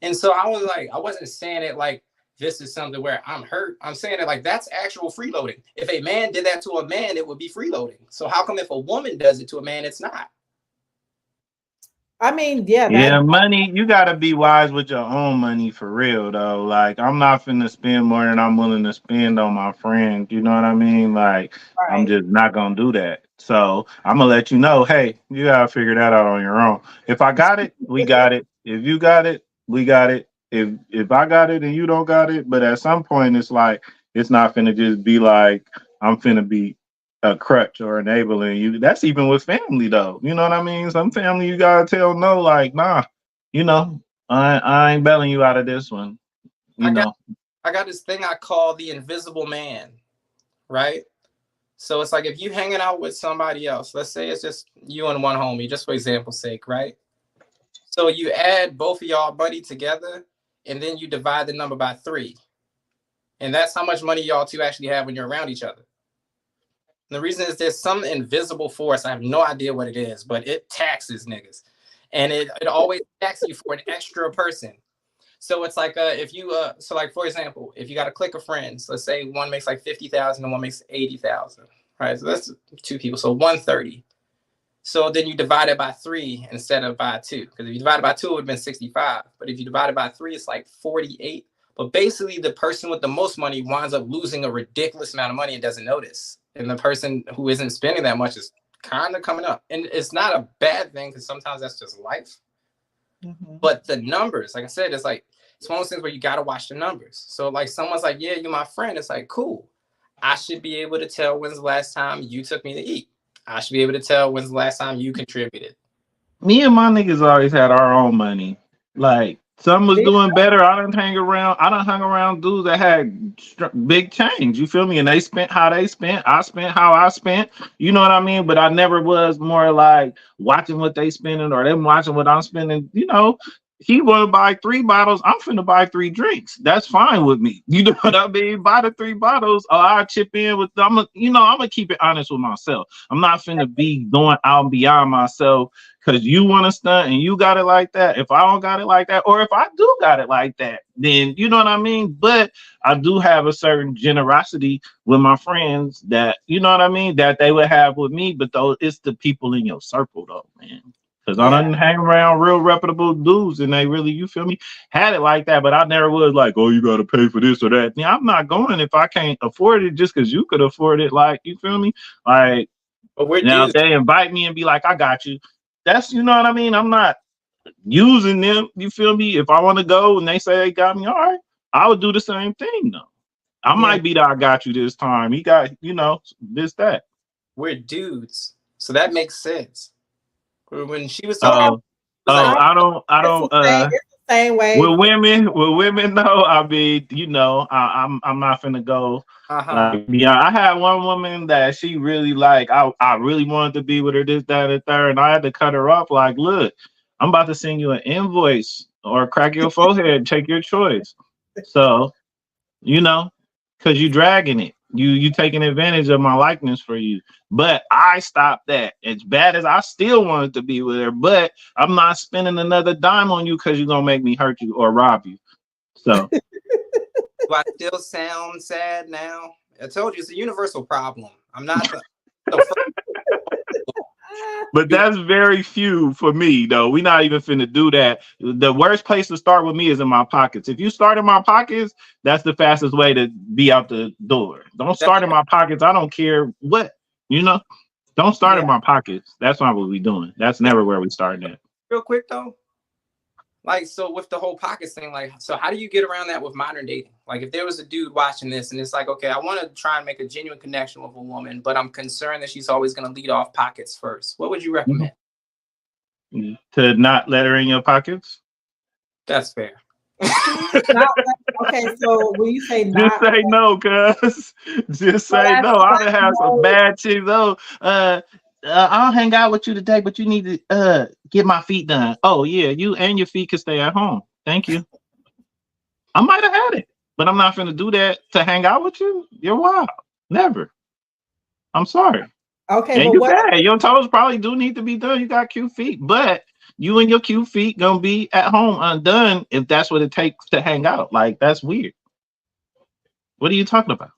And so I was like, I wasn't saying it like this is something where I'm hurt. I'm saying it like that's actual freeloading. If a man did that to a man, it would be freeloading. So how come if a woman does it to a man, it's not? I mean, yeah, Yeah, money, you gotta be wise with your own money for real though. Like I'm not finna spend more than I'm willing to spend on my friends. You know what I mean? Like I'm right. just not gonna do that. So I'm gonna let you know, hey, you gotta figure that out on your own. If I got it, we got it. If you got it, we got it. If I got it and you don't got it, but at some point it's like it's not finna just be like I'm finna be a crutch or enabling you. That's even with family though. You know what I mean? Some family you gotta tell no, like, nah, you know, I ain't bailing you out of this one, you I got know. I got this thing I call the invisible man, right? So it's like if you hanging out with somebody else, let's say it's just you and one homie, just for example's sake, right? So you add both of y'all buddy together, and then you divide the number by 3. And that's how much money y'all two actually have when you're around each other. And the reason is there's some invisible force. I have no idea what it is, but it taxes niggas. And it always taxes you for an extra person. So it's like if you so like for example, if you got a clique of friends, let's say one makes like 50,000 and one makes 80,000, right? So that's 2 people, so 130. So then you divide it by 3 instead of by 2, because if you divide it by 2, it would have been 65. But if you divide it by 3, it's like 48. But basically, the person with the most money winds up losing a ridiculous amount of money and doesn't notice, and the person who isn't spending that much is kind of coming up. And it's not a bad thing because sometimes that's just life. Mm-hmm. But the numbers, like I said, it's like it's one of those things where you got to watch the numbers. So like someone's like, yeah, you're my friend. It's like, cool. I should be able to tell when's the last time you took me to eat. I should be able to tell when's the last time you contributed. Me and my niggas always had our own money. Like some was doing better. I done hang around. I done hung around dudes that had big change. You feel me? And they spent how they spent. I spent how I spent. You know what I mean? But I never was more like watching what they spending or them watching what I'm spending. You know, he want to buy 3 bottles. I'm finna buy 3 drinks. That's fine with me. You know what I mean? Buy the 3 bottles. Or I chip in with. I'm gonna keep it honest with myself. I'm not finna be going out and beyond myself because you want to stunt and you got it like that. If I don't got it like that, or if I do got it like that, then you know what I mean. But I do have a certain generosity with my friends that you know what I mean that they would have with me. But though it's the people in your circle though, man. Because I Yeah. don't hang around real reputable dudes and they really, you feel me, had it like that. But I never was like, oh, you got to pay for this or that. Yeah, I'm not going if I can't afford it just because you could afford it. Like, you feel me? Like, But we're now if dudes. they invite me and be like, I got you. That's, you know what I mean? I'm not using them. You feel me? If I want to go and they say they got me, all right, I would do the same thing though. I Yeah. might be the I got you this time. He got, you know, this, that. We're dudes, so that makes sense. When she was talking, Yeah. Oh, it was like, I It's don't, the same. It's the same way. with women though, I mean, you know, I'm not finna go uh-huh. like yeah. I had one woman that she really like. I really wanted to be with her, this, that, and the third, and I had to cut her off. Like, look, I'm about to send you an invoice or crack your forehead. Take your choice. So you know, because you dragging it. You taking advantage of my likeness for you. But I stopped that. As bad as I still wanted to be with her, but I'm not spending another dime on you because you're gonna make me hurt you or rob you. So Do I still sound sad now? I told you it's a universal problem. I'm not the first. but that's very few for me though. We're not even finna do that. The worst place to start with me is in my pockets. If you start in my pockets, that's the fastest way to be out the door. Don't start in my pockets. I don't care what, you know. Don't start Yeah. in my pockets. That's not what we doing. That's never where we starting at. Real quick though, like so with the whole pockets thing, like so how do you get around that with modern dating? Like if there was a dude watching this and it's like, okay, I want to try and make a genuine connection with a woman, but I'm concerned that she's always going to lead off pockets first. What would you recommend? To not let her in your pockets? That's fair. Not, okay, so when you say Just not, say no, cuz. Just say no. I done had some bad chicks though. I'll hang out with you today, but you need to get my feet done. Oh yeah, you and your feet can stay at home. Thank you. I might have had it, but I'm not gonna do that to hang out with you. You're wild. Never. I'm sorry. Okay, And but you what? bad. Your toes probably do need to be done. You got cute feet, but you and your cute feet gonna be at home undone if that's what it takes to hang out. Like that's weird. What are you talking about?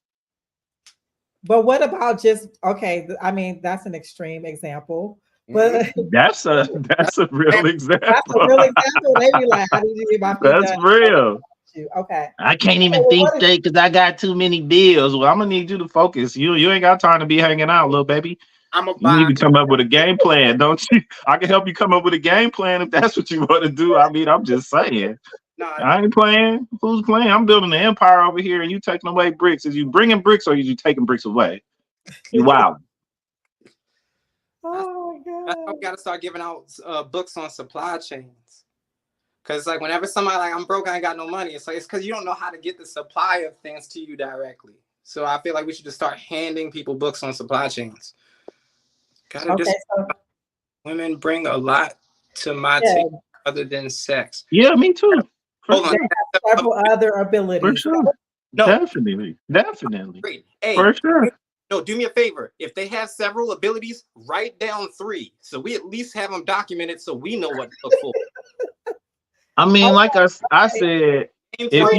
But what about just okay? I mean, that's an extreme example, but That's a real that's a example. real example. They be like, "How did you get my feet That's done?" real. Okay. I can't Okay, even well, think what is, straight because I got too many bills. Well, I'm gonna need you to focus. You ain't got time to be hanging out, little baby. I'm gonna You need buy. to come up with a game plan, don't you? I can help you come up with a game plan if that's what you want to do. I mean, I'm just saying. No, I ain't playing. Who's playing? I'm building an empire over here, and you taking away bricks. Is you bringing bricks or is you taking bricks away? You wild. oh my that's why god. we gotta start giving out books on supply chains. Cause like whenever somebody like I'm broke, I ain't got no money. It's like it's because you don't know how to get the supply of things to you directly. So I feel like we should just start handing people books on supply chains. Gotta Okay, just so women bring a lot to my yeah, table other than sex. Yeah, me too. For Hold on. they sure. have several other For abilities. sure. No, Definitely. Definitely. great. Hey, For sure. no, do me a favor. If they have several abilities, write down 3. So we at least have them documented so we know what to look for. I mean, like I Okay, said, Name if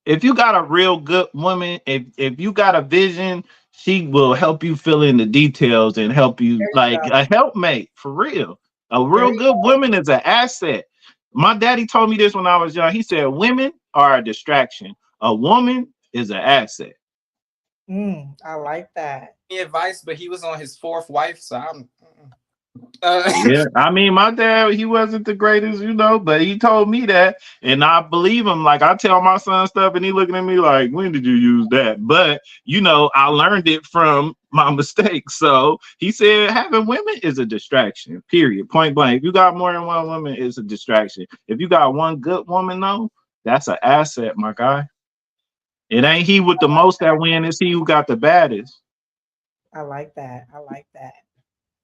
3. you got a real good woman, if you got a vision, she will help you fill in the details and help you there you like go. a helpmate for real. A There real you good woman is an asset. My daddy told me this when I was young. He said, "Women are a distraction. A woman is an asset." I like that. Any advice, but he was on his 4th wife, so I'm. Yeah, I mean, my dad, he wasn't the greatest, but he told me that, and I believe him. Like, I tell my son stuff, and he looking at me like, "When did you use that?" But I learned it from my mistakes. So he said, having women is a distraction. Period. Point blank. If you got more than one woman, it's a distraction. If you got one good woman, though, that's an asset, my guy. It ain't he with the most that win. It's he who got the baddest. I like that. I like that.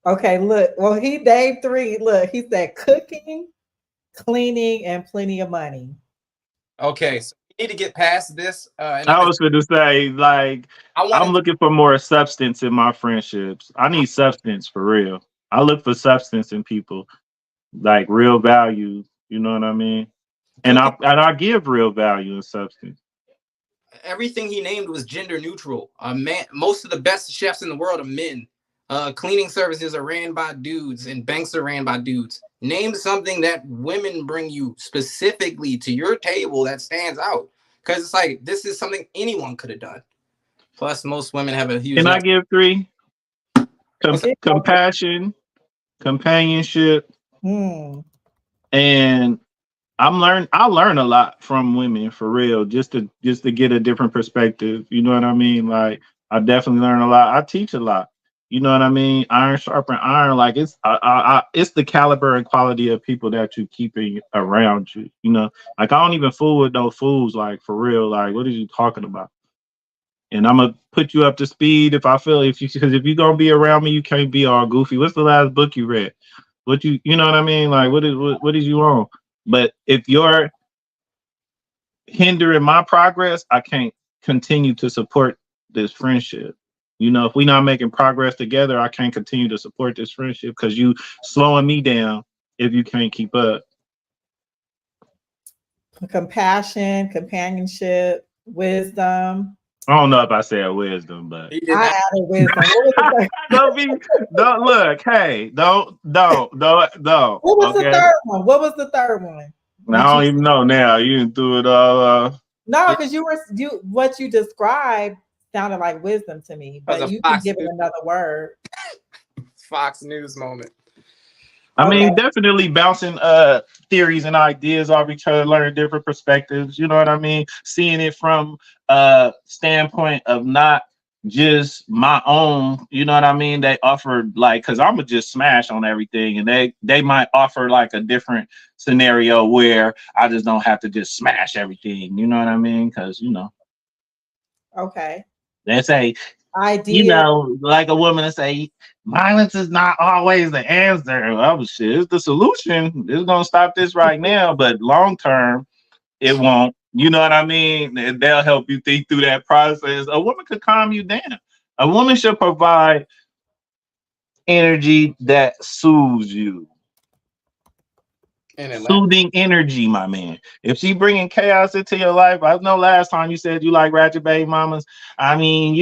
Okay, look. Well, he named 3. Look, he said cooking, cleaning, and plenty of money. Okay, so we need to get past this. And I was going to say, like, I want I'm to. looking for more substance in my friendships. I need substance for real. I look for substance in people, like real value. You know what I mean? And I Cooking. and I give real value and substance. Everything he named was gender neutral. Man, most of the best chefs in the world are men. Cleaning services are ran by dudes, and banks are ran by dudes. Name something that women bring you specifically to your table that stands out, because it's like this is something anyone could have done. Plus, most women have a huge Can I network. give 3? What's that? Compassion, companionship, Hmm. and I learn a lot from women for real, just to get a different perspective. You know what I mean? Like I definitely learn a lot. I teach a lot. You know what I mean? Iron sharpen iron. Like it's the caliber and quality of people that you keeping around you. Like I don't even fool with no fools. Like for real. Like what are you talking about? And I'm gonna put you up to speed if I feel because if you're gonna be around me, you can't be all goofy. What's the last book you read? What you know what I mean? Like what is you on? But if you're hindering my progress, I can't continue to support this friendship. If we're not making progress together, I can't continue to support this friendship because you slowing me down if you can't keep up. Compassion, companionship, wisdom. I don't know if I said wisdom, but He did I not. added wisdom. What was the third? don't look. Hey, don't. What was the Okay, third one? What was the third one? I That you don't even know now. You didn't do it all. no, because you what you described sounded like wisdom to me, That was but a you can Fox give it News, another word. Fox News moment. I Okay. mean, definitely bouncing theories and ideas off each other, learning different perspectives. You know what I mean? Seeing it from a standpoint of not just my own. You know what I mean? They offer like because I'm gonna just smash on everything, and they might offer like a different scenario where I just don't have to just smash everything. You know what I mean? Because Okay. they say idea. like a woman to say, violence is not always the answer. Oh shit, it's the solution. It's gonna stop this right now, but long term, it won't. You know what I mean? And they'll help you think through that process. A woman could calm you down. A woman should provide energy that soothes you. In Atlanta. Soothing energy, my man. If she bringing chaos into your life, I know last time you said you like ratchet baby mamas. I mean,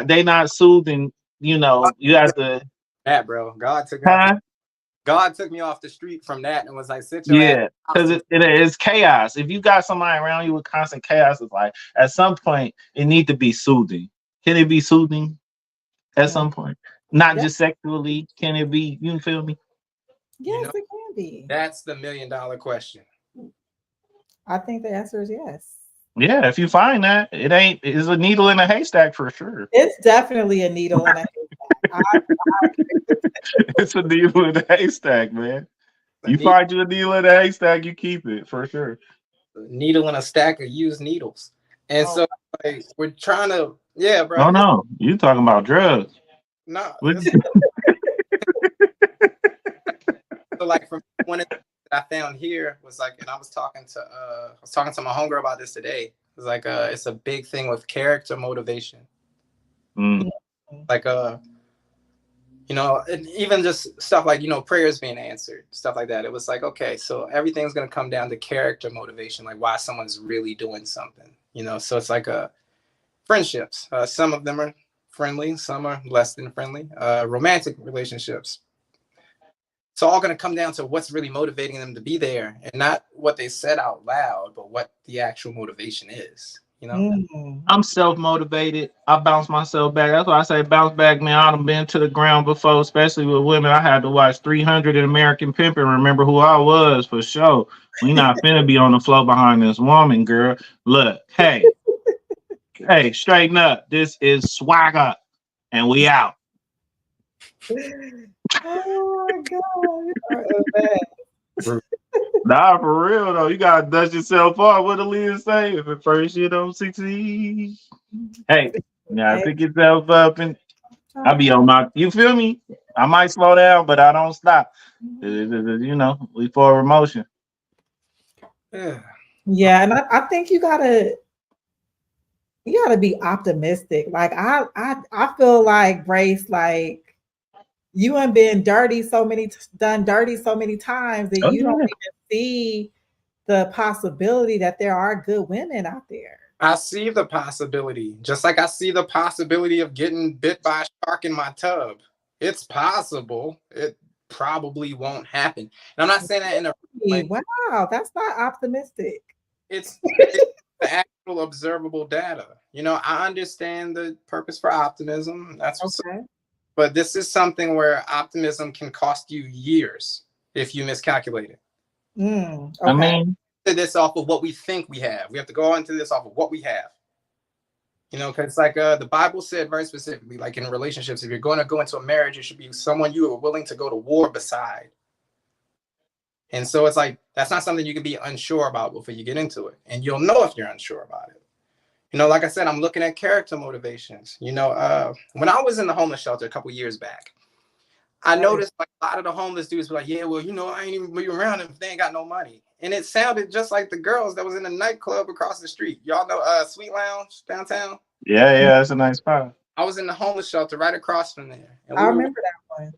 they not soothing. You have to, That, bro. God took me off the huh? God took me off the street from that and was like, sit your ass Yeah, house because and it's chaos. If you got somebody around you with constant chaos, it's like at some point it need to be soothing. Can it be soothing at Mm, some point? Not yeah, just sexually. Can it be? You feel me? you yes, know, it can be. that's the $1 million question. I think the answer is yes. Yeah. If you find that, it ain't. It's a needle in a haystack for sure. It's definitely a needle in a haystack. It's a needle in a haystack, man. A You find you a needle in a haystack, you keep it for sure. needle in a stack of used needles. And Oh, so like we're trying to, yeah, bro. Oh It's no, you talking about drugs? not What- it's so like from one of the things that I found here was like, and I was talking to my homegirl about this today. It's like it's a big thing with character motivation. Mm. Like and even just stuff like, prayers being answered, stuff like that. It was like, okay, so everything's gonna come down to character motivation, like why someone's really doing something, So it's like friendships. Some of them are friendly, some are less than friendly. Romantic relationships. It's all going to come down to what's really motivating them to be there, and not what they said out loud, but what the actual motivation is. mm. I'm self motivated. I bounce myself back. That's why I say bounce back, man. I done been to the ground before, especially with women. I had to watch 300 in American Pimp and remember who I was for sure. We not finna be on the floor behind this woman, girl. Look, hey, straighten up. This is swagger, and we out. Oh my God. You are a mess. Nah, for real though. You gotta dust yourself off. What the leader say? If at first you don't succeed, hey, you gotta Hey, pick yourself up and I be on my. You feel me? I might slow down, but I don't stop. We for emotion. Yeah. yeah, and I think you gotta be optimistic. Like I feel like Grace, like you have been done dirty so many times that Oh you don't yeah. even see the possibility that there are good women out there. I see the possibility, just like I see the possibility of getting bit by a shark in my tub. It's possible. It probably won't happen. And I'm not saying that in a like Wow, that's not optimistic. it's the actual observable data. I understand the purpose for optimism. That's what's Okay. But this is something where optimism can cost you years if you miscalculate it. I Okay. mean, This off of what we think we have. We have to go into this off of what we have. Because like the Bible said very specifically, like in relationships, if you're going to go into a marriage, it should be someone you are willing to go to war beside. And so it's like that's not something you can be unsure about before you get into it, and you'll know if you're unsure about it. Like I said, I'm looking at character motivations. When I was in the homeless shelter a couple years back, I noticed like a lot of the homeless dudes were like, yeah, well, I ain't even be around them if they ain't got no money. And it sounded just like the girls that was in the nightclub across the street. Y'all know Sweet Lounge downtown? yeah, that's a nice spot. I was in the homeless shelter right across from there. And I remember that one.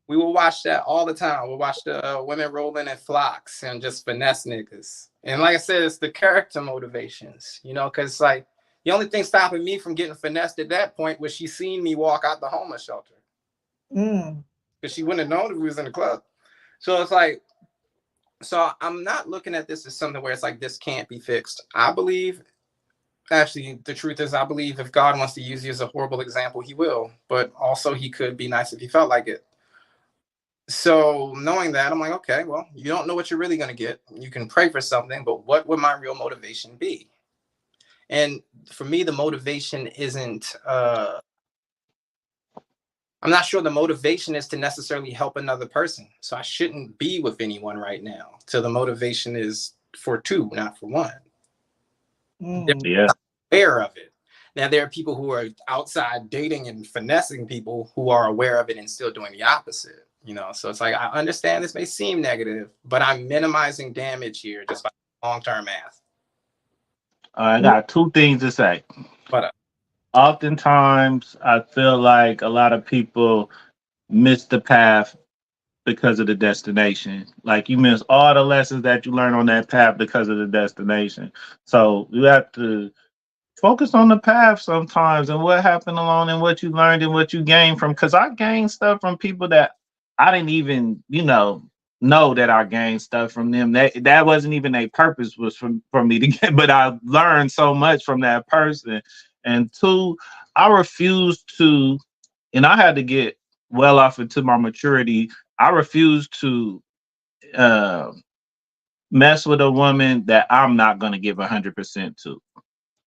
we will watch that all the time. We'll watch the women rolling in flocks and just finesse niggas. And like I said, it's the character motivations, because like the only thing stopping me from getting finessed at that point was she seen me walk out the homeless shelter. Because she wouldn't have known if we was in the club. So it's like, so I'm not looking at this as something where it's like, this can't be fixed. I believe, actually, the truth is, I believe if God wants to use you as a horrible example, he will. But also he could be nice if he felt like it. So knowing that, I'm like, okay, well, you don't know what you're really going to get. You can pray for something, but what would my real motivation be? And for me, the motivation isn't, I'm not sure the motivation is to necessarily help another person. So I shouldn't be with anyone right now. So the motivation is for two, not for one. Mm. Yeah. Aware of it. Now there are people who are outside dating and finessing people who are aware of it and still doing the opposite. So it's like, I understand this may seem negative, but I'm minimizing damage here just by long-term math. I got two things to say. But Oftentimes, I feel like a lot of people miss the path because of the destination. Like you miss all the lessons that you learn on that path because of the destination. So you have to focus on the path sometimes and what happened along and what you learned and what you gained from. Because I gained stuff from people that I didn't even, know that I gained stuff from them. That wasn't even a purpose was for me to get, but I learned so much from that person. And two, I refused to, and I had to get well off into my maturity. I refuse to uh, mess with a woman that I'm not gonna give 100% to.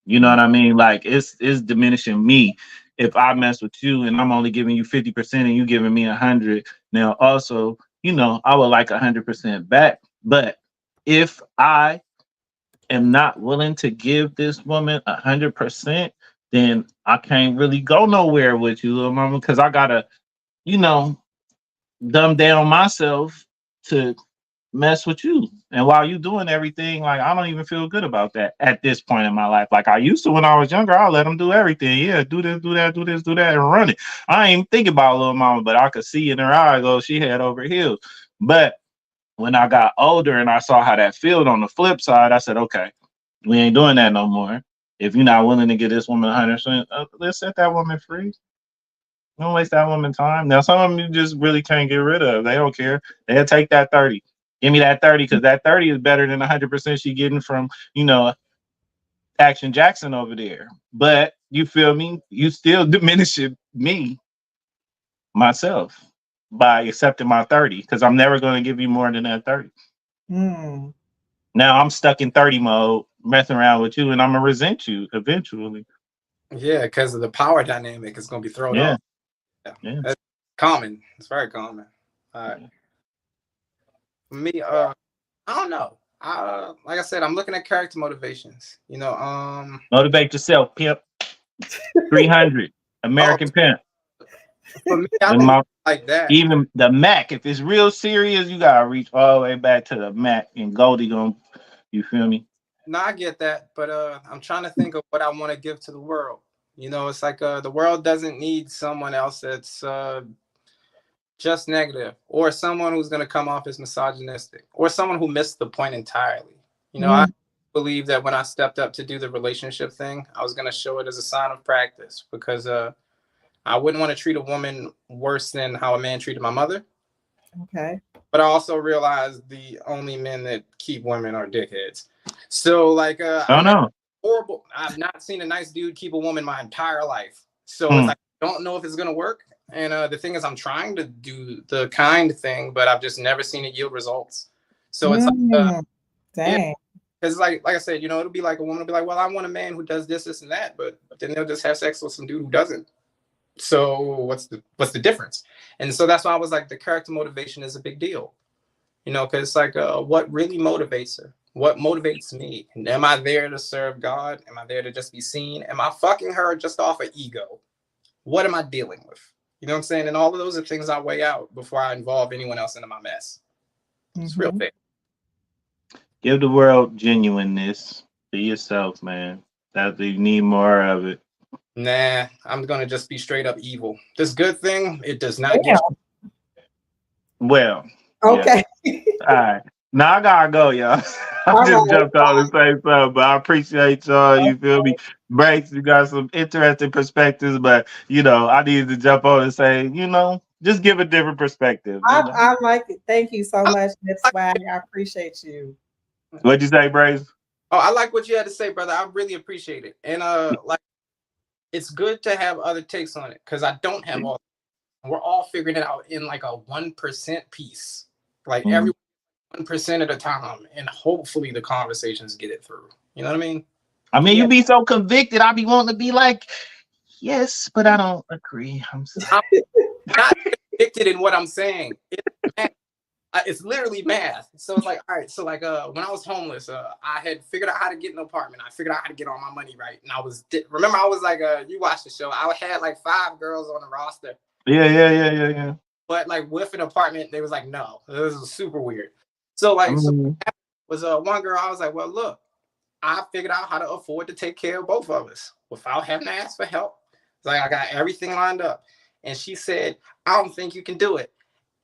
You know what I mean? Like it's diminishing me if I mess with you and I'm only giving you 50% and you giving me 100. Now, also, I would like 100% back. But if I am not willing to give this woman 100%, then I can't really go nowhere with you, little mama, because I gotta, you know, dumb down myself to mess with you. And while you doing everything, like I don't even feel good about that at this point in my life. Like I used to when I was younger, I'll let them do everything. Yeah, do this, do that, do this, do that, and run it. I ain't even thinking about little mama, but I could see in her eyes, oh, she head over heels. But when I got older and I saw how that felt on the flip side, I said, okay, we ain't doing that no more. If you're not willing to give this woman 100%, let's set that woman free. Don't waste that woman time. Now, some of them you just really can't get rid of. They don't care. They'll take that 30. Give me that 30 because that 30 is better than 100% she getting from, Action Jackson over there. But you feel me? You still diminishing me, myself, by accepting my 30 because I'm never going to give you more than that 30. Mm. Now I'm stuck in 30 mode, messing around with you, and I'm going to resent you eventually. yeah, because of the power dynamic, it's going to be thrown Yeah. off. Yeah. That's common. It's very common. For me, I don't know. Like I said, I'm looking at character motivations. Motivate yourself, pimp. 300. American Pimp. For me, I When don't my like that. even the Mac, if it's real serious, you gotta reach all the way back to the Mac and Goldie gonna, you feel me? No, I get that, but I'm trying to think of what I want to give to the world. It's like the world doesn't need someone else that's just negative, or someone who's going to come off as misogynistic, or someone who missed the point entirely. I believe that when I stepped up to do the relationship thing, I was going to show it as a sign of practice because I wouldn't want to treat a woman worse than how a man treated my mother. Okay. But I also realized the only men that keep women are dickheads. So like, Oh no. horrible. I've not seen a nice dude keep a woman my entire life. So it's like, I don't know if it's going to work. And the thing is, I'm trying to do the kind thing, but I've just never seen it yield results. So it's like, dang. Because like I said, it'll be like a woman will be like, well, I want a man who does this, this, and that, but then they'll just have sex with some dude who doesn't. So what's the difference? And so that's why I was like, the character motivation is a big deal, because it's like, what really motivates her? What motivates me? And am I there to serve God? Am I there to just be seen? Am I fucking her just off of ego? What am I dealing with? You know what I'm saying? And all of those are things I weigh out before I involve anyone else into my mess. It's real thick. Give the world genuineness. Be yourself, man. That you need more of it. Nah, I'm gonna just be straight up evil. This good thing, it does not get. Well. Okay. Yeah. All right. Now I gotta go, y'all. I just jumped on to say something, but I appreciate y'all. You feel me? Breaks, you got some interesting perspectives, but I needed to jump on and say, just give a different perspective. I like it. Thank you so much, Miss Swag. I appreciate you. What'd you say, Brace? Oh, I like what you had to say, brother. I really appreciate it. And like, it's good to have other takes on it because I don't have all. We're all figuring it out in like a 1% piece, like every 1% at a time, and hopefully the conversations get it through. You know what I mean? You be so convicted. I be wanting to be like, yes, but I don't agree. I'm sorry. I'm not convicted in what I'm saying. It's literally math. So it's like, all right. So like, when I was homeless, I had figured out how to get an apartment. I figured out how to get all my money right. And remember, I was like, you watched the show. I had like 5 girls on the roster. Yeah. But like with an apartment, they was like, no, this is super weird. So like, so was one girl. I was like, well, look, I figured out how to afford to take care of both of us without having to ask for help. It's like I got everything lined up. And she said, I don't think you can do it.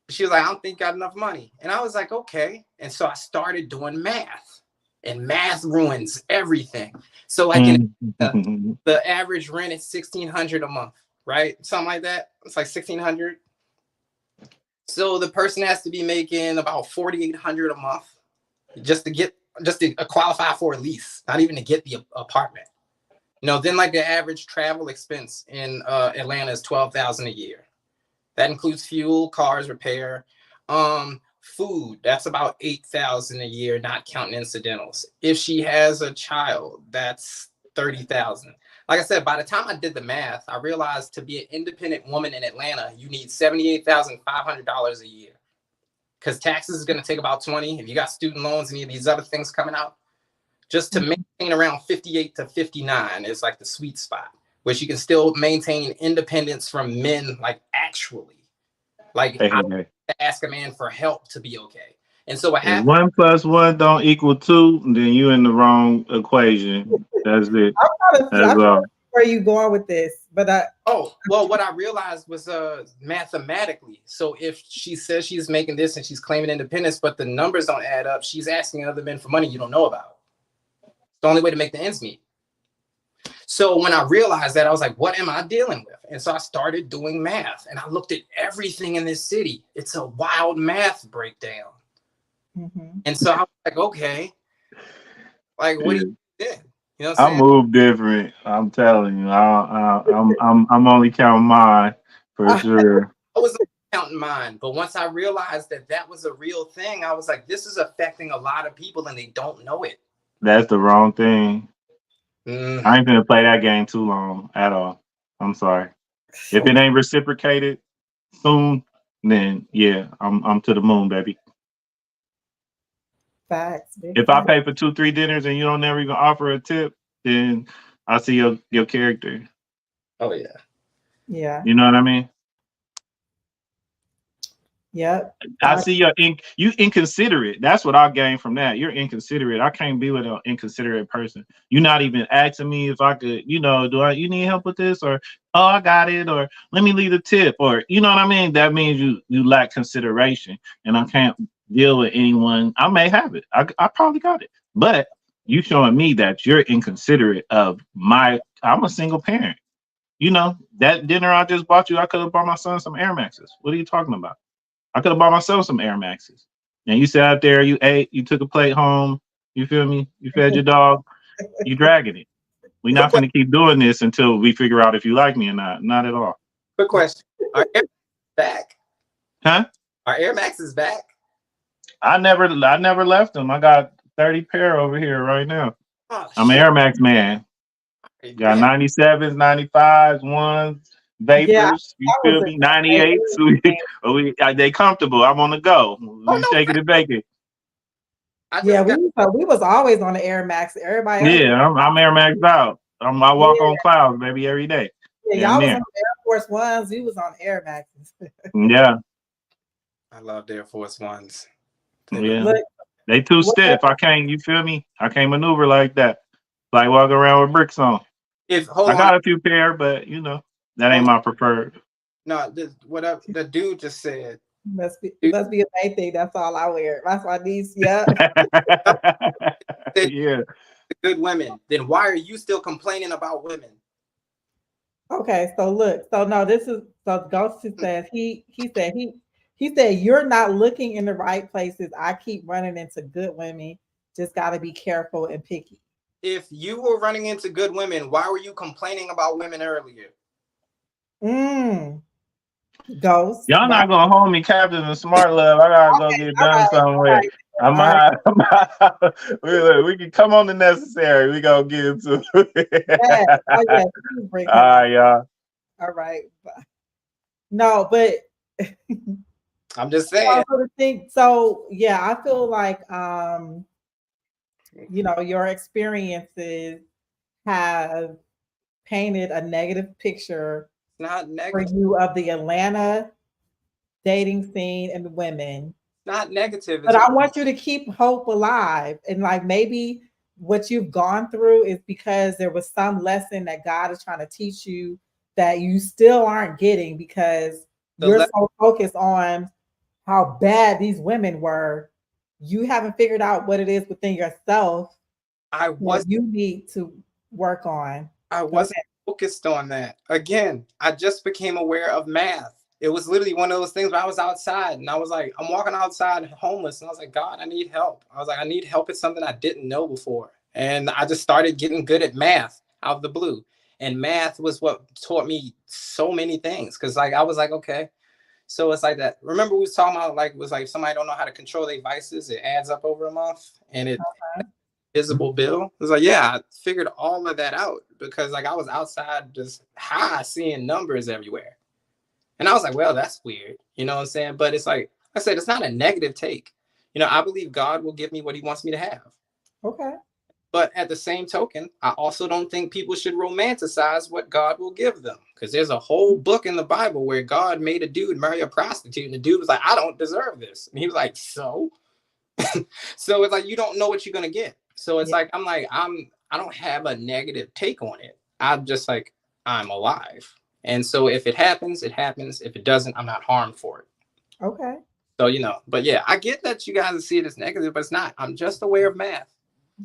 She was like, I don't think you got enough money. And I was like, okay. And so I started doing math, and math ruins everything. So like the average rent is $1,600 a month, right? Something like that. It's like $1,600. So the person has to be making about $4,800 a month just to qualify for a lease, not even to get the apartment. Then like the average travel expense in Atlanta is $12,000 a year. That includes fuel, cars, repair, food. That's about $8,000 a year, not counting incidentals. If she has a child, that's $30,000. Like I said, by the time I did the math, I realized to be an independent woman in Atlanta, you need $78,500 a year, because taxes is going to take about 20. If you got student loans, any of these other things coming out, just to maintain around 58 to 59 is like the sweet spot, which you can still maintain independence from men, like actually. Like, I have to ask a man for help to be okay. And so what if happened? 1 + 1 don't equal 2, then you in the wrong equation. That's it. That's all. Where are you going with this? But what I realized was mathematically. So if she says she's making this and she's claiming independence, but the numbers don't add up, she's asking other men for money you don't know about. It's the only way to make the ends meet. So when I realized that, I was like, what am I dealing with? And so I started doing math, and I looked at everything in this city. It's a wild math breakdown. And so I was like, okay, like, what do you think? You know what I'm saying? I move different. I'm telling you. I'm only counting mine for sure. I was counting mine, but once I realized that was a real thing, I was like, this is affecting a lot of people, and they don't know it. That's the wrong thing. Mm-hmm. I ain't gonna play that game too long at all. I'm sorry. If it ain't reciprocated soon, then yeah, I'm to the moon, baby. Facts. If I pay for 2-3 dinners and you don't never even offer a tip, then I see your character. Oh yeah. Yeah. You know what I mean? Yep. I see you inconsiderate. That's what I gained from that. You're inconsiderate. I can't be with an inconsiderate person. You're not even asking me if I could, you need help with this, or I got it, or let me leave a tip, or you know what I mean? That means you lack consideration, and I can't deal with anyone. I may have it. I probably got it. But you showing me that you're inconsiderate of I'm a single parent. That dinner I just bought you, I could have bought my son some Air Maxes. What are you talking about? I could have bought myself some Air Maxes. And you sat out there, you ate, you took a plate home, you feel me? You fed your dog, you dragging it. We're not going to keep doing this until we figure out if you like me or not. Not at all. Quick question. Are Air Maxes back? Huh? Are Air Maxes back? I never left them. I got 30 pair over here right now. Oh, I'm an Air Max man. Got 97s, 95s, ones, Vapors. You feel me? 98s. They comfortable. I'm on the go. We shaking and baking. We was always on the Air Max. Everybody. Yeah, I'm Air Max out. I walk on clouds, maybe every day. Yeah, y'all was on Air Force Ones. We was on Air Maxes. Yeah. I love the Air Force Ones. Yeah. They too stiff. I can't, you feel me? I can't maneuver like that. Like walking around with bricks on. I got a few pair, but that ain't my preferred. No, whatever the dude just said. Must be a main thing. That's all I wear. That's my niece. Yeah. Yeah. good women, then why are you still complaining about women? Okay, so look, so no, this is so Ghost says he said you're not looking in the right places. I keep running into good women. Just got to be careful and picky. If you were running into good women, why were you complaining about women earlier? Ghost. Y'all not gonna hold me captive in smart love. I gotta go get done somewhere. We can come on the necessary. We gonna get into it. All right, y'all. All right. No, but I'm just saying. So yeah, I feel like your experiences have painted a negative picture It's not for negative. you of the Atlanta dating scene and women. Not negative. But It's I want you to keep hope alive. And like maybe what you've gone through is because there was some lesson that God is trying to teach you that you still aren't getting because the you're so focused on how bad these women were. You haven't figured out what it is within yourself I that was you need to work on. I Go wasn't focused on that. Again, I just became aware of math. It was literally one of those things where I was outside and I was like, I'm walking outside homeless. And I was like, God, I need help. I was like, I need help at something I didn't know before. And I just started getting good at math out of the blue. And math was what taught me so many things. Cause like I was like, okay. So it's like that. Remember we was talking about like it was like if somebody don't know how to control their vices, it adds up over a month and it visible bill. It's like, yeah, I figured all of that out because like I was outside just high seeing numbers everywhere. And I was like, well, that's weird. You know what I'm saying? But it's like I said, it's not a negative take. I believe God will give me what he wants me to have. Okay. But at the same token, I also don't think people should romanticize what God will give them. Because there's a whole book in the Bible where God made a dude marry a prostitute. And the dude was like, I don't deserve this. And he was like, so? So it's like you don't know what you're gonna get. So it's like I don't have a negative take on it. I'm just like I'm alive. And so if it happens, it happens. If it doesn't, I'm not harmed for it. Okay. So but yeah, I get that you guys see it as negative, but it's not. I'm just aware of math.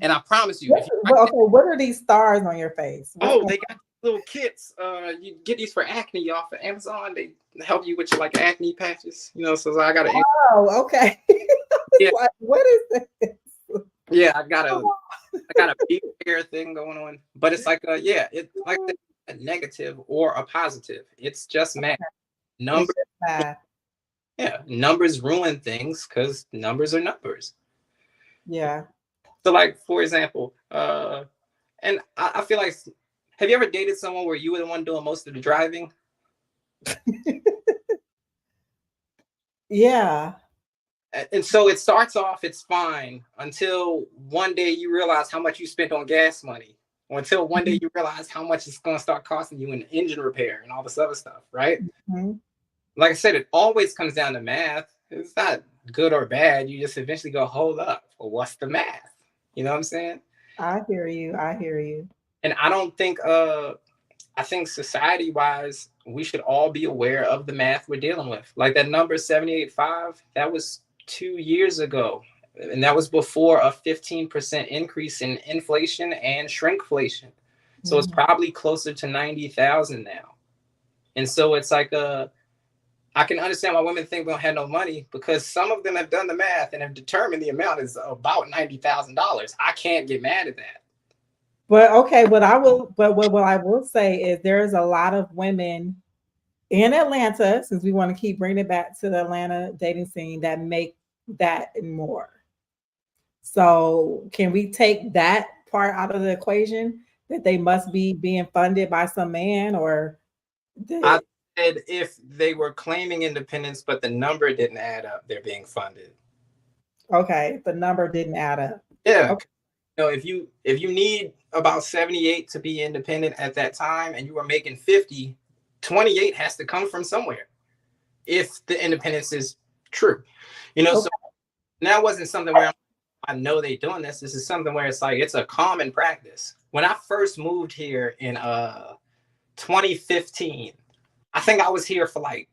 And I promise you, What are these stars on your face? they got little kits. You get these for acne off of Amazon. They help you with your like acne patches. So I got an Oh, okay. Yeah. Like, what is this? Yeah, I got a big hair thing going on, but it's like it's like a negative or a positive. It's just math. Numbers, Math. numbers ruin things because numbers are numbers. Yeah. So, like for example, and I feel like, have you ever dated someone where you were the one doing most of the driving? Yeah. And so it starts off, it's fine until one day you realize how much you spent on gas money, or until one day you realize how much it's going to start costing you in engine repair and all this other stuff, right? Mm-hmm. Like I said, it always comes down to math. It's not good or bad. You just eventually go, hold up, well, what's the math? You know what I'm saying? I hear you. I hear you. And I don't think, I think society-wise, we should all be aware of the math we're dealing with. Like that number 78.5, that was 2 years ago. And that was before a 15% increase in inflation and shrinkflation. So it's probably closer to 90,000 now. And so it's like, I can understand why women think we don't have no money because some of them have done the math and have determined the amount is about $90,000. I can't get mad at that. But okay, what I will say is there's a lot of women in Atlanta, since we want to keep bringing it back to the Atlanta dating scene, that make that and more. So can we take that part out of the equation that they must be being funded by some man or I said if they were claiming independence, but the number didn't add up, they're being funded. Okay, the number didn't add up. Yeah. Okay. If you need about 78 to be independent at that time and you were making 50, 28 has to come from somewhere if the independence is true. So that wasn't something where I know they're doing this. This is something where it's like it's a common practice. When I first moved here in 2015, I think I was here for like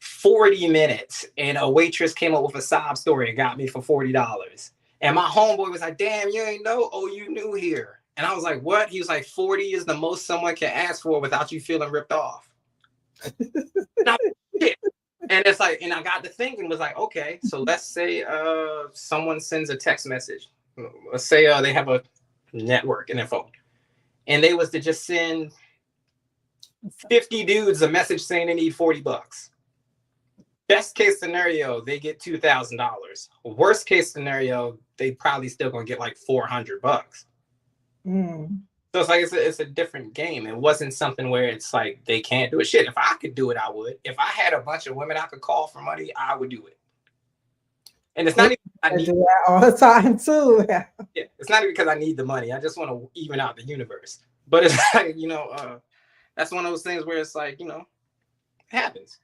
40 minutes and a waitress came up with a sob story and got me for $40. And my homeboy was like, damn, you ain't know? Oh, you new here. And I was like, what? He was like, 40 is the most someone can ask for without you feeling ripped off. And it's like, and I got to thinking, was like, okay, so let's say someone sends a text message. Let's say they have a network in their phone. And they was to just send 50 dudes a message saying they need $40. Best case scenario, they get $2,000. Worst case scenario, they probably still gonna get like $400. So So it's like it's a different game. It wasn't something where it's like they can't do it. Shit, if I could do it, I would. If I had a bunch of women I could call for money, I would do it. And it's not even I do need that all the time too. yeah, it's not even because I need the money. I just want to even out the universe. But it's like, that's one of those things where it's like, it happens.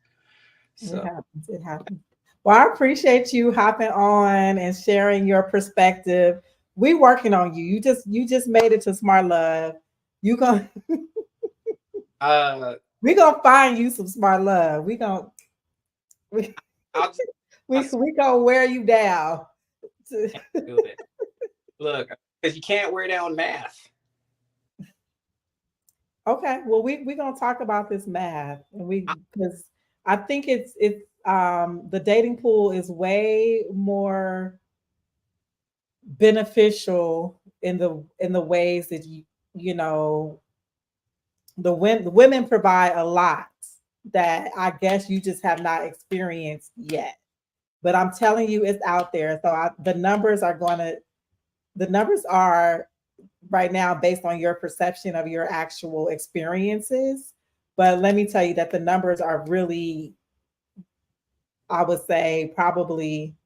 So. It happens. It happens. Well, I appreciate you hopping on and sharing your perspective. We working on you. You just made it to Smart Love. You gonna we gonna find you some smart love. We gonna we gonna wear you down. Look, because you can't wear down math. Okay, well we gonna talk about this math, and because I think it's the dating pool is way more beneficial in the ways that the women provide a lot that I guess you just have not experienced yet. But I'm telling you, it's out there. So the numbers are right now based on your perception of your actual experiences. But let me tell you that the numbers are really, I would say, probably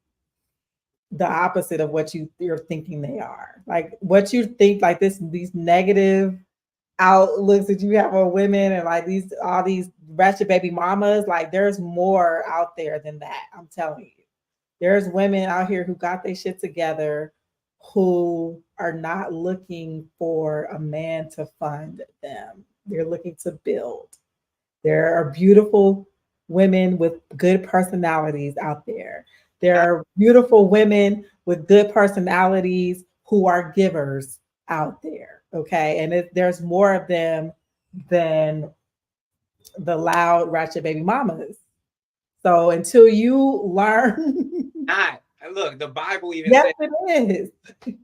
the opposite of what you're thinking they are. Like what you think, like these negative outlooks that you have on women and like all these ratchet baby mamas, like there's more out there than that. I'm telling you. There's women out here who got their shit together, who are not looking for a man to fund them. They're looking to build. There are beautiful women with good personalities out there. There are beautiful women with good personalities who are givers out there. Okay. And there's more of them than the loud ratchet baby mamas. So until you learn. Look, the Bible even yes, says it is.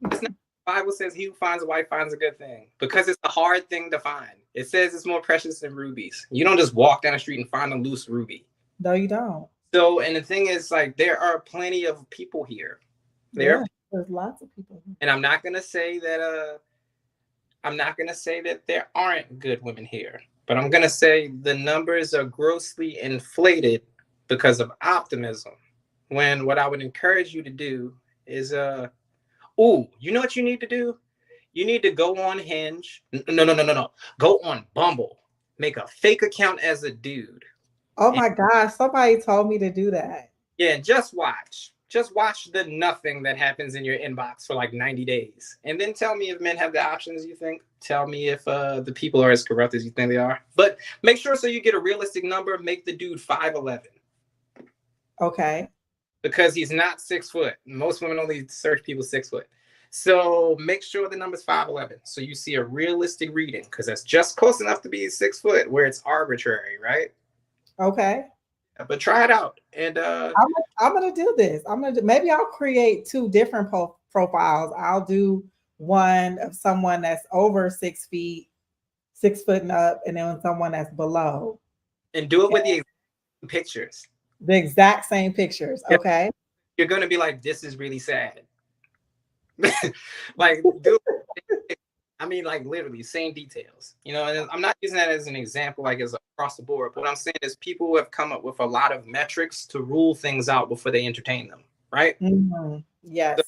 The Bible says he who finds a wife finds a good thing because it's a hard thing to find. It says it's more precious than rubies. You don't just walk down the street and find a loose ruby. No, you don't. So, and the thing is, like, there are plenty of people here. There's lots of people here. And I'm not gonna say that there aren't good women here, but I'm gonna say the numbers are grossly inflated because of optimism. When what I would encourage you to do is you know what you need to do? You need to go on Hinge. No. Go on Bumble. Make a fake account as a dude. Oh my gosh, somebody told me to do that. Yeah, just watch. Just watch the nothing that happens in your inbox for like 90 days. And then tell me if men have the options you think. Tell me if the people are as corrupt as you think they are. But make sure so you get a realistic number, make the dude 5'11". Okay. Because he's not 6 foot. Most women only search people 6 foot. So make sure the number's 5'11". So you see a realistic reading, because that's just close enough to be 6 foot where it's arbitrary, right? Okay. But try it out. And I'm gonna do this. Maybe I'll create two different profiles. I'll do one of someone that's over 6 feet, 6 foot and up, and then someone that's below. And do it with the exact pictures. The exact same pictures. Okay. You're gonna be like, this is really sad. Like, dude, I mean, like literally same details. And I'm not using that as an example, like as across the board. But what I'm saying is people have come up with a lot of metrics to rule things out before they entertain them, right? Mm-hmm. Yes.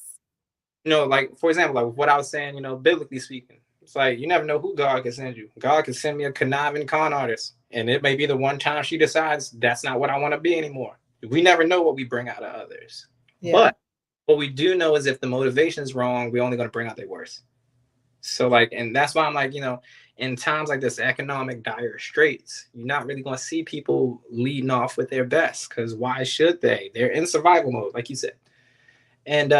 So, like for example, like what I was saying, biblically speaking, it's like you never know who God can send you. God can send me a conniving con artist, and it may be the one time she decides that's not what I want to be anymore. We never know what we bring out of others. Yeah. But what we do know is if the motivation is wrong, we're only going to bring out their worst. So and that's why I'm like, in times like this, economic dire straits, you're not really going to see people leading off with their best, because why should they? They're in survival mode, like you said. And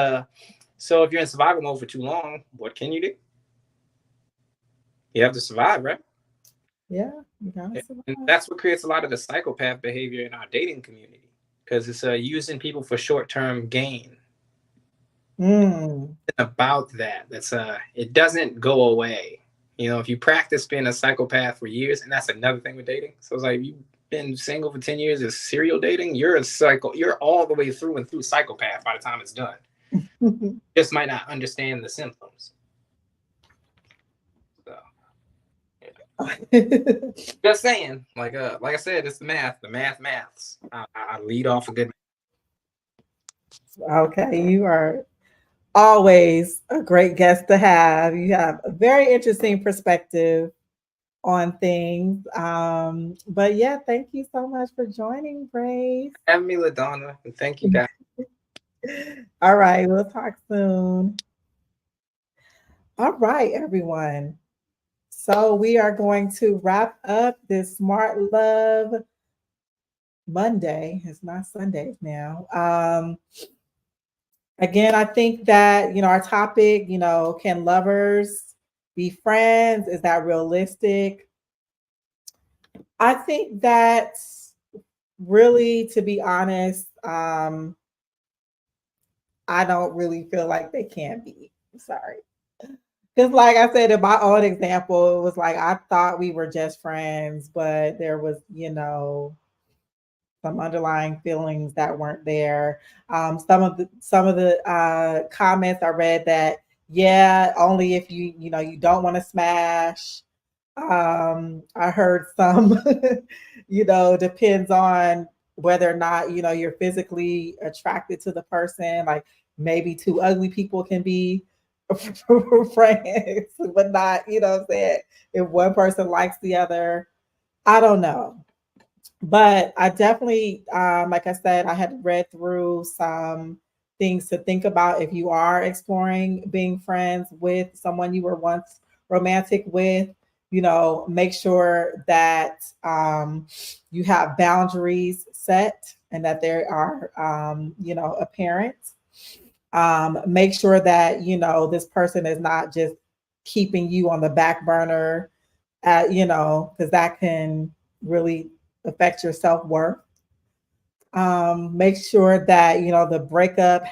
so if you're in survival mode for too long, what can you do? You have to survive, right? Yeah, you gotta survive. And that's what creates a lot of the psychopath behavior in our dating community, because it's using people for short-term gain. About that's it doesn't go away. If you practice being a psychopath for years, and that's another thing with dating. So it's like you've been single for 10 years, is serial dating, you're all the way through and through psychopath by the time it's done. Just might not understand the symptoms. So, Just saying, like I said, it's the maths. I lead off a good. Okay, you are always a great guest to have. You have a very interesting perspective on things. But yeah, thank you so much for joining, Grace. Have me, LaDonna, and thank you guys. All right, we'll talk soon. All right, everyone. So we are going to wrap up this Smart Love Monday. It's not Sundays now. Again, I think that, our topic, can lovers be friends? Is that realistic? I think that really, to be honest, I don't really feel like they can be. Sorry. Because, like I said, in my own example, it was like I thought we were just friends, but there was, some underlying feelings that weren't there. Some of the comments I read that, yeah, only if you don't want to smash. I heard some, depends on whether or not you're physically attracted to the person. Like maybe two ugly people can be friends, but not, what I'm saying, if one person likes the other. I don't know. But I definitely, like I said, I had read through some things to think about if you are exploring being friends with someone you were once romantic with. Make sure that you have boundaries set and that there are, apparent. Make sure that this person is not just keeping you on the back burner, because that can really affect your self worth. Make sure that the breakup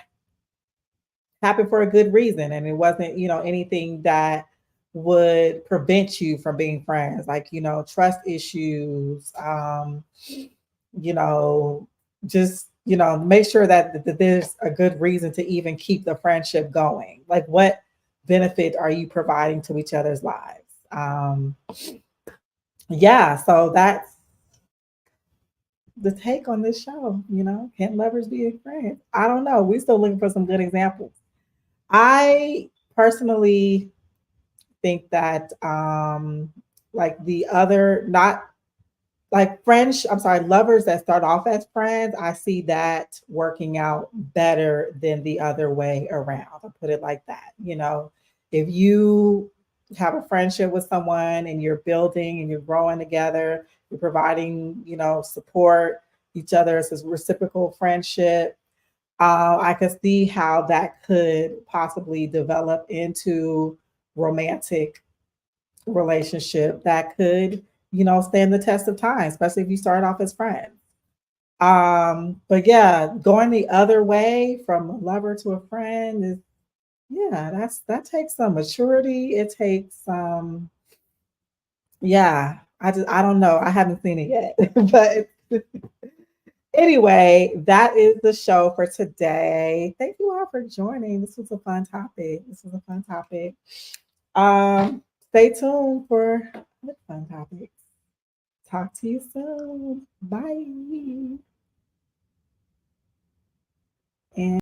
happened for a good reason, and it wasn't anything that would prevent you from being friends, like trust issues. You know, just make sure that there's a good reason to even keep the friendship going. Like, what benefit are you providing to each other's lives? Yeah, so that's the take on this show. Can lovers be friends? I don't know. We're still looking for some good examples. I personally think that like the other, not like friends, I'm sorry, lovers that start off as friends, I see that working out better than the other way around. I'll put it like that. If you have a friendship with someone and you're building and you're growing together, you're providing, support each other as a reciprocal friendship. I could see how that could possibly develop into romantic relationship that could, stand the test of time, especially if you start off as friends. But yeah, going the other way from a lover to a friend is, yeah, that takes some maturity. It takes yeah, I don't know. I haven't seen it yet. But anyway, that is the show for today. Thank you all for joining. This was a fun topic. Stay tuned for other fun topics. Talk to you soon. Bye.